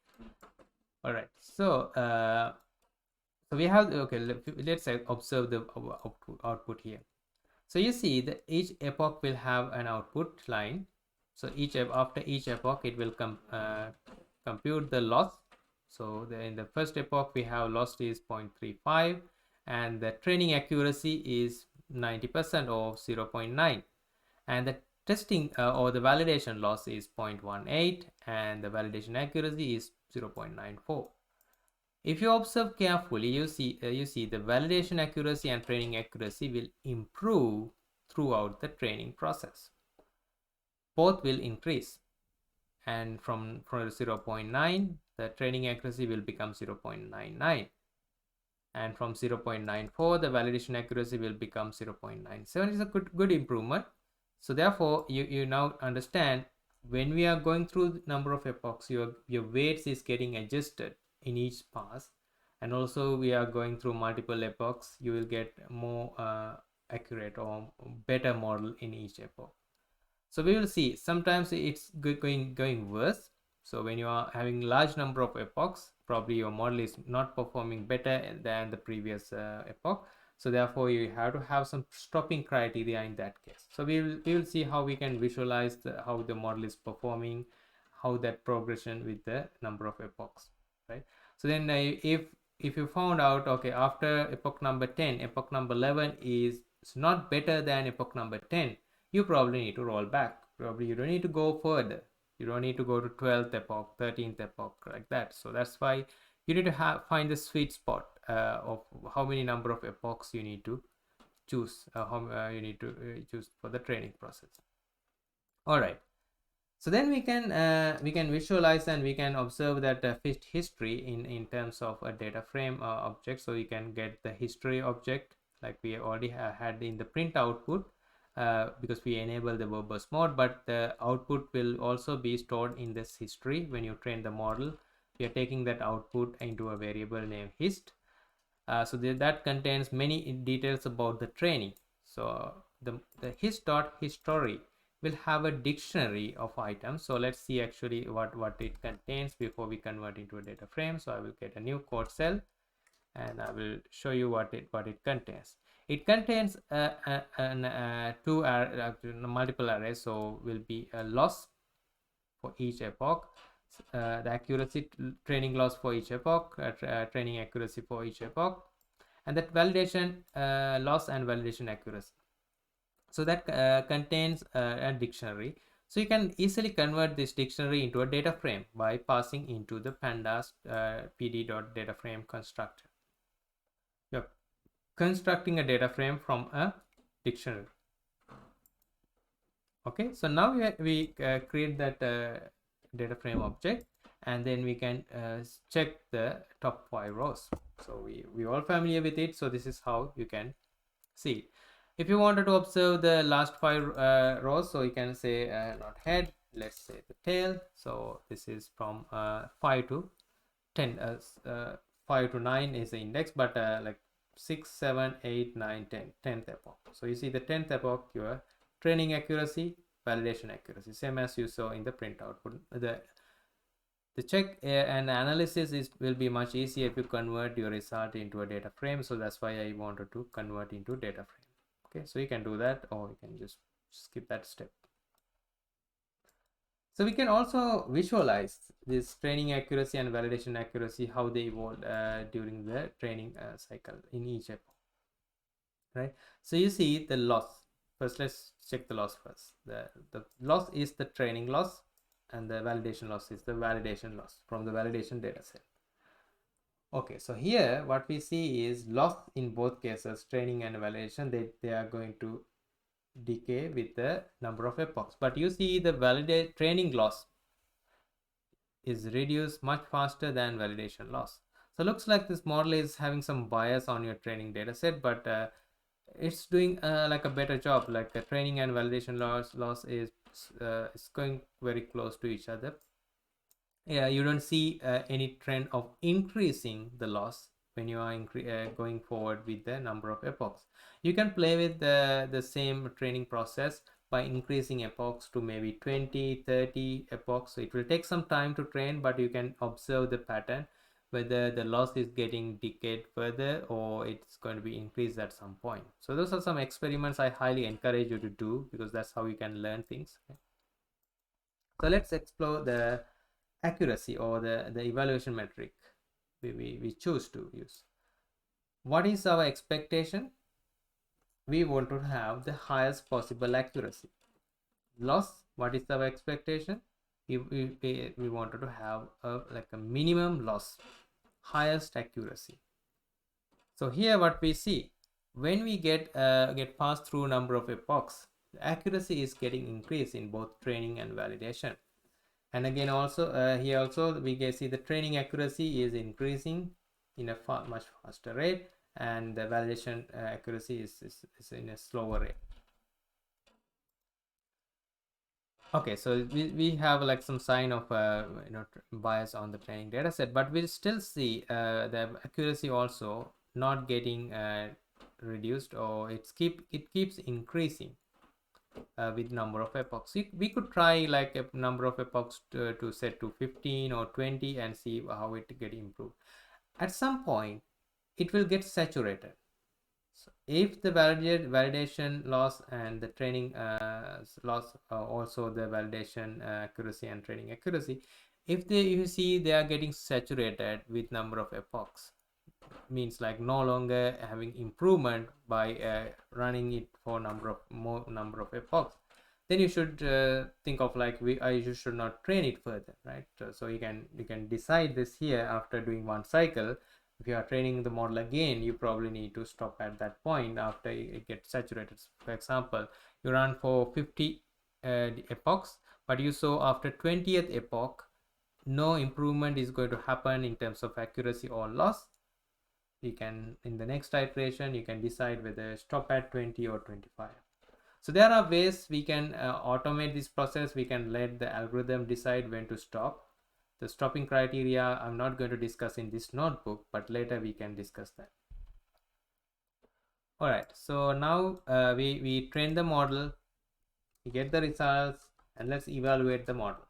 All right. So so we have, okay, let's observe the output here. So you see that each epoch will have an output line. So after each epoch, it will compute the loss. So in the first epoch, we have loss is 0.35, and the training accuracy is 90% or 0.9, and the testing or the validation loss is 0.18, and the validation accuracy is 0.94. If you observe carefully, you see the validation accuracy and training accuracy will improve throughout the training process. Both will increase, and from 0.9, the training accuracy will become 0.99, and from 0.94, the validation accuracy will become 0.97. It's a good improvement. So therefore, you now understand, when we are going through the number of epochs, your weights is getting adjusted in each pass, and also we are going through multiple epochs, you will get more accurate or better model in each epoch. So we will see sometimes it's going worse. So when you are having large number of epochs, probably your model is not performing better than the previous epoch. So therefore you have to have some stopping criteria in that case. So we will see how we can visualize how the model is performing, how that progression with the number of epochs, right? So then if you found out, okay, after epoch number 10, epoch number 11 is not better than epoch number 10, you probably need to roll back. Probably you don't need to go further. You don't need to go to 12th epoch, 13th epoch, like that. So that's why you need to find the sweet spot of how many number of epochs you need to choose, you need to choose for the training process. All right. So then we can visualize and we can observe that history in terms of a data frame object. So you can get the history object like we already had in the print output. Because we enable the verbose mode, but the output will also be stored in this history. When you train the model, we are taking that output into a variable named hist. So that contains many details about the training. So the hist.history will have a dictionary of items. So let's see actually what it contains before we convert into a data frame. So I will get a new code cell and I will show you what it contains. It contains multiple arrays, so will be a loss for each epoch, the accuracy training loss for each epoch, training accuracy for each epoch, and that validation loss and validation accuracy. So that contains a dictionary. So you can easily convert this dictionary into a data frame by passing into the pandas pd.dataframe constructor. You're constructing a data frame from a dictionary. Okay, so now we create that data frame object, and then we can check the top 5 rows. So we all familiar with it. So this is how you can see it. If you wanted to observe the last 5 rows, so you can say not head, let's say the tail. So this is from 5 to 10. 5 to 9 is the index, but like 6, 7, 8, 9, 10, 10th epoch. So you see the 10th epoch, your training accuracy, validation accuracy, same as you saw in the print output. The check and analysis will be much easier if you convert your result into a data frame. So that's why I wanted to convert into data frame. Okay, so you can do that, or you can just skip that step. So we can also visualize this training accuracy and validation accuracy, how they evolve during the training cycle in each epoch, right? So you see the loss. First, let's check the loss first. The loss is the training loss. and the validation loss is the validation loss from the validation data set. Okay, so here what we see is loss in both cases, training and validation, they are going to decay with the number of epochs. But you see the training loss is reduced much faster than validation loss. So looks like this model is having some bias on your training data set, but it's doing like a better job. Like the training and validation loss is going very close to each other. Yeah, you don't see any trend of increasing the loss when you are going forward with the number of epochs. You can play with the same training process by increasing epochs to maybe 20, 30 epochs. So it will take some time to train, but you can observe the pattern whether the loss is getting decayed further or it's going to be increased at some point. So those are some experiments I highly encourage you to do, because that's how you can learn things. Okay? So let's explore the accuracy or the evaluation metric we choose to use. What is our expectation? We want to have the highest possible accuracy. Loss, what is our expectation? We wanted to have like a minimum loss, highest accuracy. So here what we see, when we get passed through number of epochs, the accuracy is getting increased in both training and validation. And again also here also we can see the training accuracy is increasing in a much faster rate, and the validation accuracy is in a slower rate. Okay, so we have like some sign of bias on the training data set, but we still see the accuracy also not getting reduced, or it keeps increasing with number of epochs. We could try like a number of epochs to set to 15 or 20 and see how it get improved. At some point it will get saturated. So if the validation loss and the training loss, also the validation accuracy and training accuracy, if you see they are getting saturated with number of epochs, means like no longer having improvement by running it for more number of epochs, then you should think of like you should not train it further, right? So you can decide this here after doing one cycle. If you are training the model again, you probably need to stop at that point after it gets saturated. For example, you run for 50 epochs, but you saw after 20th epoch no improvement is going to happen in terms of accuracy or loss. You can, in the next iteration, you can decide whether stop at 20 or 25. So there are ways we can automate this process. We can let the algorithm decide when to stop. The stopping criteria I'm not going to discuss in this notebook, but later we can discuss that. All right, so now we train the model, we get the results, and let's evaluate the model.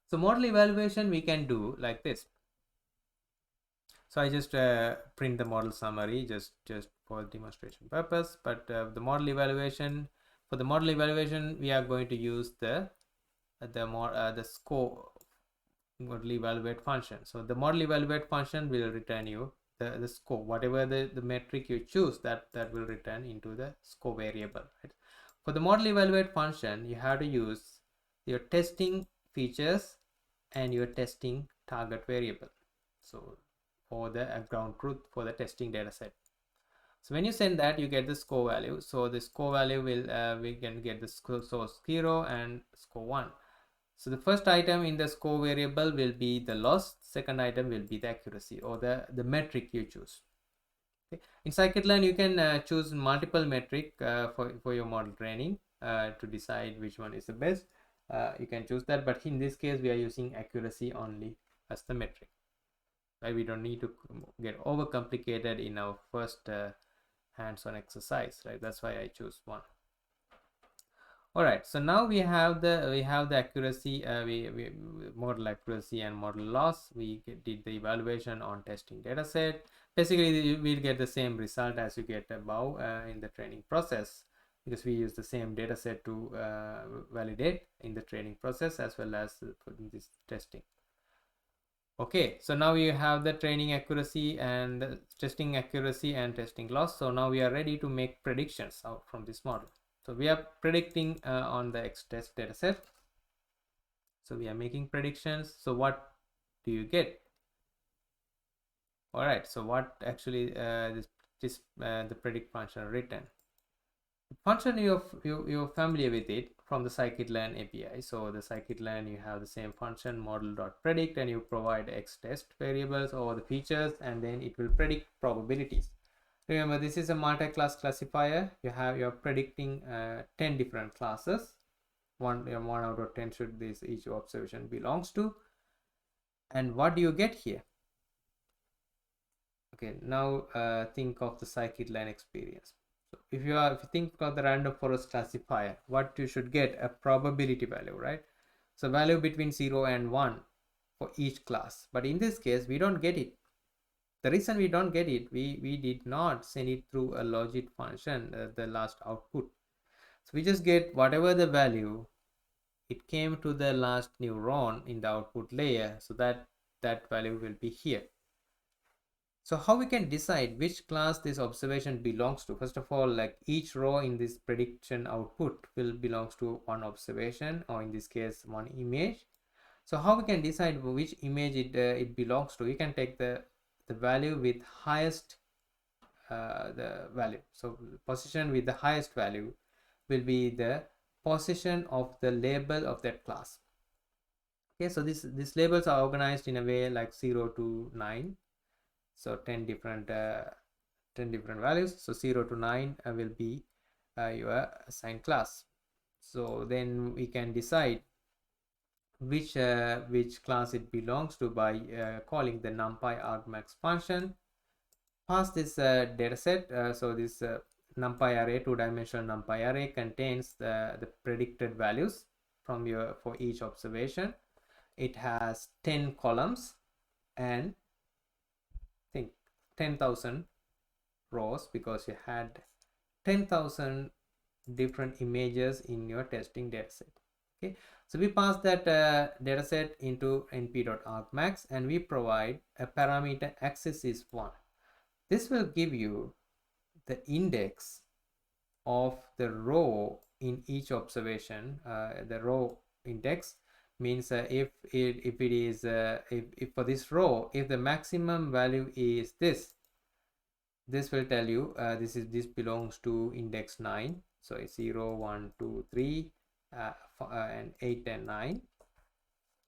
So model evaluation we can do like this. So I just print the model summary just for demonstration purpose. But the model evaluation, for the model evaluation we are going to use the score model evaluate function. So the model evaluate function will return you the score, whatever the metric you choose, that will return into the score variable, right? For the model evaluate function, you have to use your testing features and your testing target variable. So for the ground truth for the testing data set. So when you send that, you get the score value. So the score value will we can get the score, so 0 and score 1. So the first item in the score variable will be the loss, second item will be the accuracy or the metric you choose. Okay. In scikit-learn you can choose multiple metric for your model training to decide which one is the best. You can choose that, but in this case we are using accuracy only as the metric. Right? We don't need to get overcomplicated in our first hands-on exercise, right? That's why I choose one. All right, so now we have the accuracy, we model accuracy and model loss. We did the evaluation on testing data set. Basically we'll get the same result as you get above in the training process, because we use the same data set to validate in the training process as well as for this testing. Okay, so now we have the training accuracy and testing accuracy and testing loss. So now we are ready to make predictions out from this model. So we are predicting on the X-test dataset. So we are making predictions. So what do you get? All right, so what actually the predict function written? The function you're familiar with it from the scikit-learn API. So the scikit-learn, you have the same function model.predict, and you provide x test variables over the features, and then it will predict probabilities. Remember, this is a multi-class classifier. You're predicting 10 different classes. One out of 10 should this each observation belongs to. And what do you get here? Okay, now think of the scikit-learn experience. So if you think of the random forest classifier, what you should get a probability value, right? So value between 0 and 1 for each class. But in this case, we don't get it. The reason we don't get it, we did not send it through a logic function, the last output. So we just get whatever the value, it came to the last neuron in the output layer. So that value will be here. So how we can decide which class this observation belongs to? First of all, like each row in this prediction output will belongs to one observation, or in this case one image. So how we can decide which image it belongs to? We can take the value with highest the value. So position with the highest value will be the position of the label of that class. Okay, so these labels are organized in a way like 0 to 9. So 10 different values. So 0 to 9 will be your assigned class. So then we can decide which class it belongs to by calling the numpy argmax function. Pass this data set. So this numpy array, two-dimensional numpy array, contains the predicted values from for each observation. It has 10 columns and 10,000 rows, because you had 10,000 different images in your testing dataset. Okay, so we pass that dataset into np.argmax, and we provide a parameter axis is 1. This will give you the index of the row in each observation. The row index means if for this row, if the maximum value is this will tell you this belongs to index 9. So it's 0 1 2 3 and 8 and 9.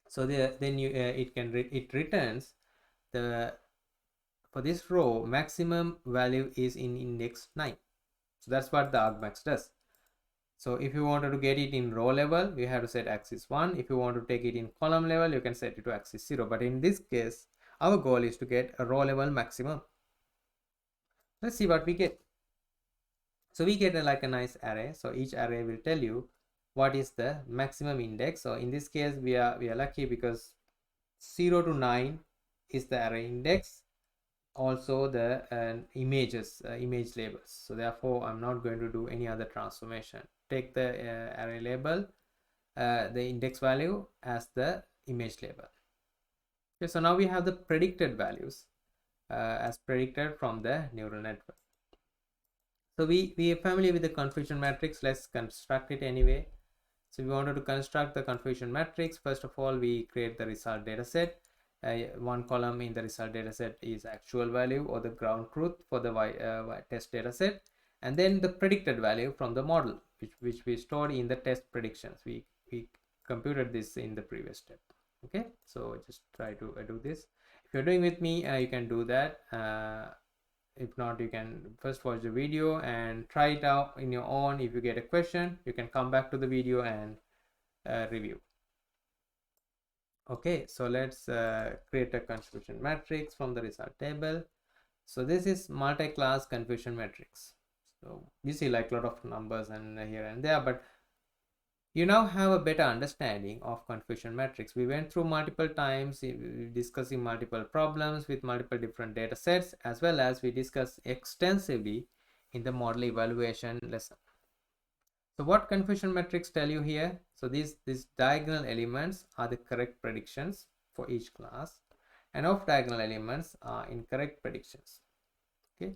So then it returns the for this row maximum value is in index 9. So that's what the argmax does. So if you wanted to get it in row level, you have to set axis 1. If you want to take it in column level, you can set it to axis 0. But in this case, our goal is to get a row level maximum. Let's see what we get. So we get like a nice array. So each array will tell you what is the maximum index. So in this case, we are lucky because 0 to 9 is the array index. Also the image labels. So therefore, I'm not going to do any other transformation. Take the array label, the index value as the image label. Okay, so now we have the predicted values as predicted from the neural network. So we are familiar with the confusion matrix. Let's construct it anyway. So we wanted to construct the confusion matrix. First of all, we create the result data set. One column in the result data set is actual value or the ground truth for the test data set, and then the predicted value from the model, which we stored in the test predictions. We computed this in the previous step. Okay, so just try to do this. If you're doing with me, you can do that. If not, you can first watch the video and try it out in your own. If you get a question, you can come back to the video and review. Okay, so let's create a confusion matrix from the result table. So this is multi-class confusion matrix. So you see like a lot of numbers and here and there, but you now have a better understanding of confusion matrix. We went through multiple times discussing multiple problems with multiple different data sets, as well as we discussed extensively in the model evaluation lesson. So what confusion metrics tell you here? So these diagonal elements are the correct predictions for each class, and off diagonal elements are incorrect predictions. Okay,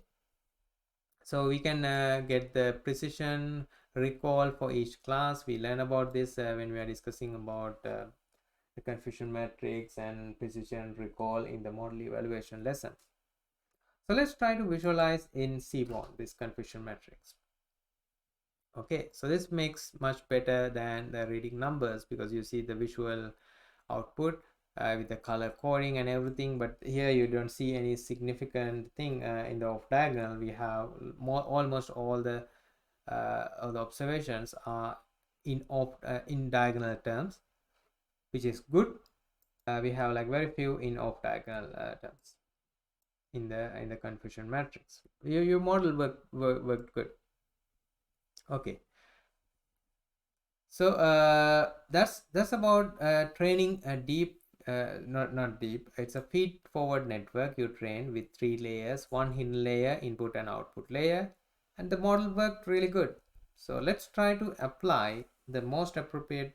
so we can get the precision recall for each class. We learn about this when we are discussing about the confusion matrix and precision recall in the model evaluation lesson. So let's try to visualize in Seaborn this confusion matrix. Okay, so this makes much better than the reading numbers because you see the visual output with the color coding and everything, but here you don't see any significant thing in the off diagonal. We have almost all the observations are in diagonal terms, which is good. We have like very few in off diagonal terms in the confusion matrix. Your model worked good. Okay, so that's about training a deep not deep, it's a feed forward network you train with 3 layers, one hidden layer, input and output layer, and the model worked really good. So let's try to apply the most appropriate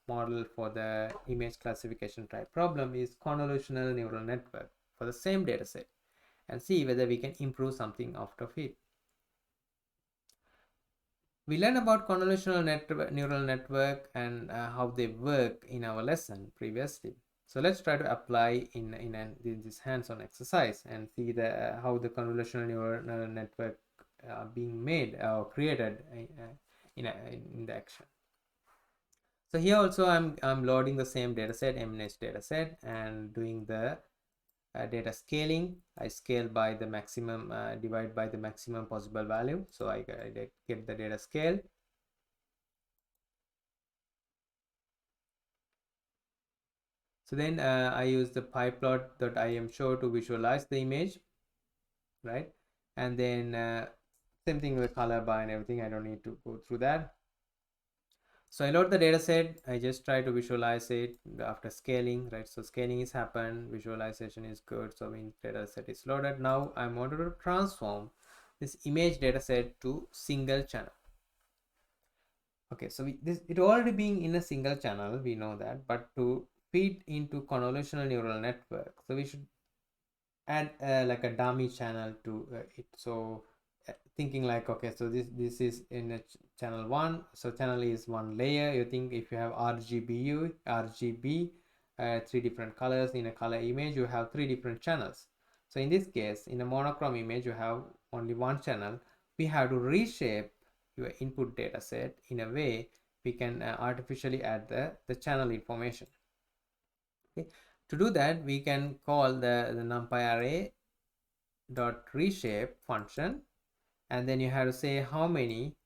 model for the image classification type problem is convolutional neural network for the same dataset and see whether we can improve something after feed. We learned about convolutional neural network and how they work in our lesson previously. So let's try to apply in this hands-on exercise and see how the convolutional neural network being made or created in the action. So here also I'm loading the same dataset, MNH dataset, and doing the data scaling. I scale by the maximum, divide by the maximum possible value. So I get the data scale. So then I use the pyplot.imshow to visualize the image, right? And then same thing with color bar and everything. I don't need to go through that. So I load the data set. I just try to visualize it after scaling, right? So scaling is happened, visualization is good. So when data set is loaded, now I wanted to transform this image data set to single channel. Okay, so it already being in a single channel, we know that, but to feed into convolutional neural network, so we should add like a dummy channel to it. So thinking like, okay, so this is in a channel 1, so channel is one layer. You think if you have RGB 3 different colors in a color image, you have 3 different channels. So in this case, in a monochrome image, you have only one channel. We have to reshape your input data set in a way we can artificially add the channel information. Okay, to do that we can call the numpy array dot reshape function, and then you have to say how many.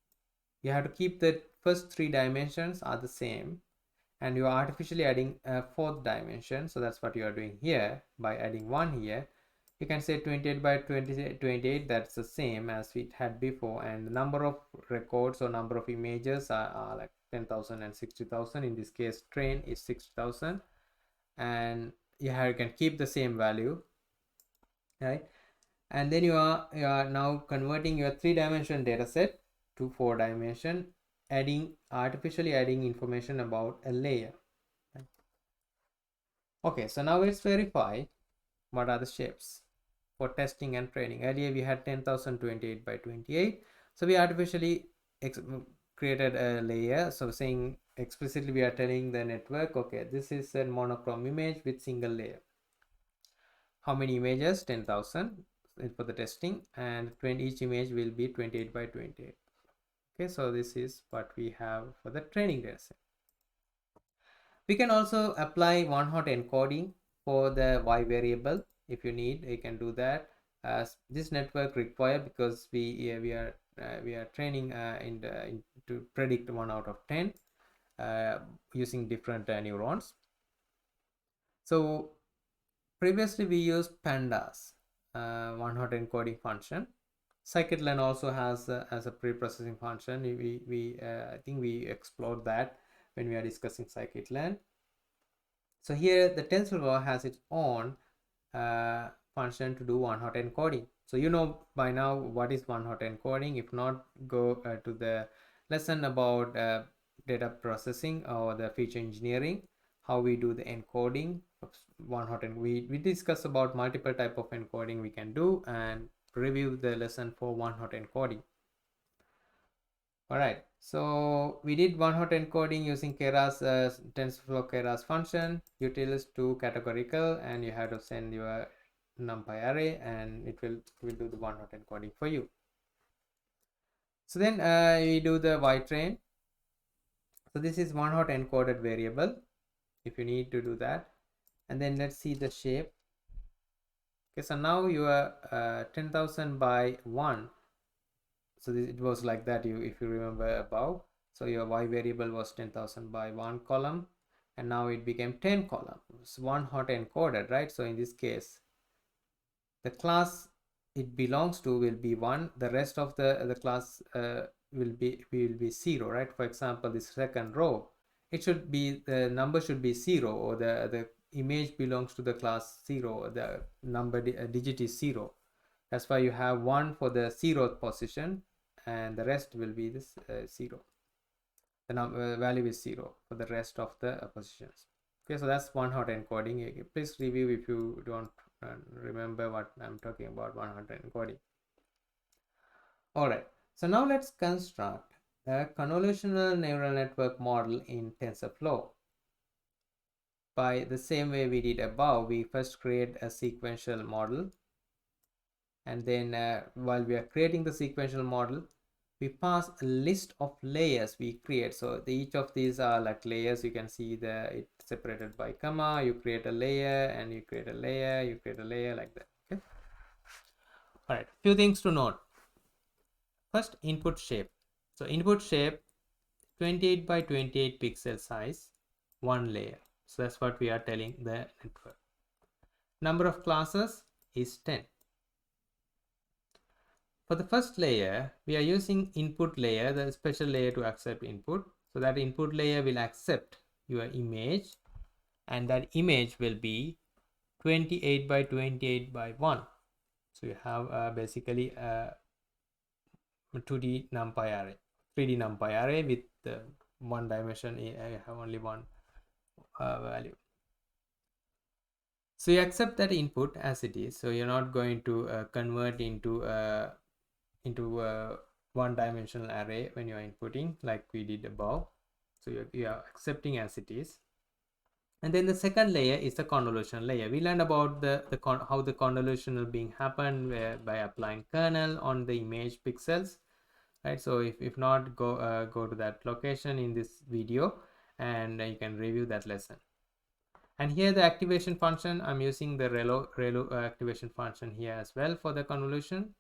You have to keep the first 3 dimensions are the same, and you are artificially adding a 4th dimension. So that's what you are doing here by adding 1 here. You can say 28 by 28, that's the same as we had before, and the number of records or number of images are like 10,000 and 60,000. In this case train is 60,000, and you can keep the same value, right? And then you are now converting your 3-dimension data set to 4-dimension, artificially adding information about a layer, right? Okay, so now let's verify what are the shapes for testing and training. Earlier we had 10,028 by 28, so we artificially created a layer. So saying explicitly, we are telling the network, okay, this is a monochrome image with single layer. How many images? 10,000 for the testing, and each image will be 28 by 28. Okay, so this is what we have for the training data set. We can also apply one-hot encoding for the y variable. If you need, you can do that. This network required because we are training to predict 1 out of 10 using different neurons. So previously we used pandas one-hot encoding function. Scikit-learn also has as a pre-processing function. I think we explored that when we are discussing scikit-learn. So here the TensorFlow has its own function to do one-hot encoding. So you know by now what is one-hot encoding. If not, go to the lesson about data processing or the feature engineering, how we do the encoding of one-hot. And we discuss about multiple type of encoding we can do and review the lesson for one-hot encoding. Alright, so we did one-hot encoding using Keras TensorFlow Keras function, utils to categorical, and you have to send your NumPy array, and it will do the one-hot encoding for you. So then we do the Y-train. So this is one-hot encoded variable, if you need to do that. And then let's see the shape. Okay, so now you are 10,000 by 1. So it was like that, if you remember above. So your Y variable was 10,000 by 1 column, and now it became 10 column. It's one-hot encoded, right? So in this case, the class it belongs to will be 1. The rest of the class will be 0, right? For example, this second row, it should be, the number should be 0, or the image belongs to the class 0, the number digit is 0. That's why you have 1 for the 0th position, and the rest will be this 0. The value is 0 for the rest of the positions. Okay, so that's one-hot encoding. Please review if you don't remember what I'm talking about, one-hot encoding. Alright, so now let's construct a convolutional neural network model in TensorFlow. By the same way we did above, we first create a sequential model, and then while we are creating the sequential model, we pass a list of layers we create. So each of these are like layers. You can see it's separated by comma. You create a layer, and you create a layer, you create a layer, like that. Okay. All right, few things to note. First, input shape. So input shape, 28 by 28 pixel size, one layer. So that's what we are telling the network. Number of classes is 10. For the first layer, we are using input layer, the special layer to accept input. So that input layer will accept your image, and that image will be 28 by 28 by 1. So you have basically a 2D NumPy array, 3D NumPy array with one dimension. I have only one value. So you accept that input as it is. So you're not going to convert into one-dimensional array when you are inputting, like we did above. So you are accepting as it is. And then the second layer is the convolution layer. We learned about how the convolutional being happened by applying kernel on the image pixels, right? So if not, go to that location in this video, and you can review that lesson. And here the activation function, I'm using the relu activation function here as well for the convolution.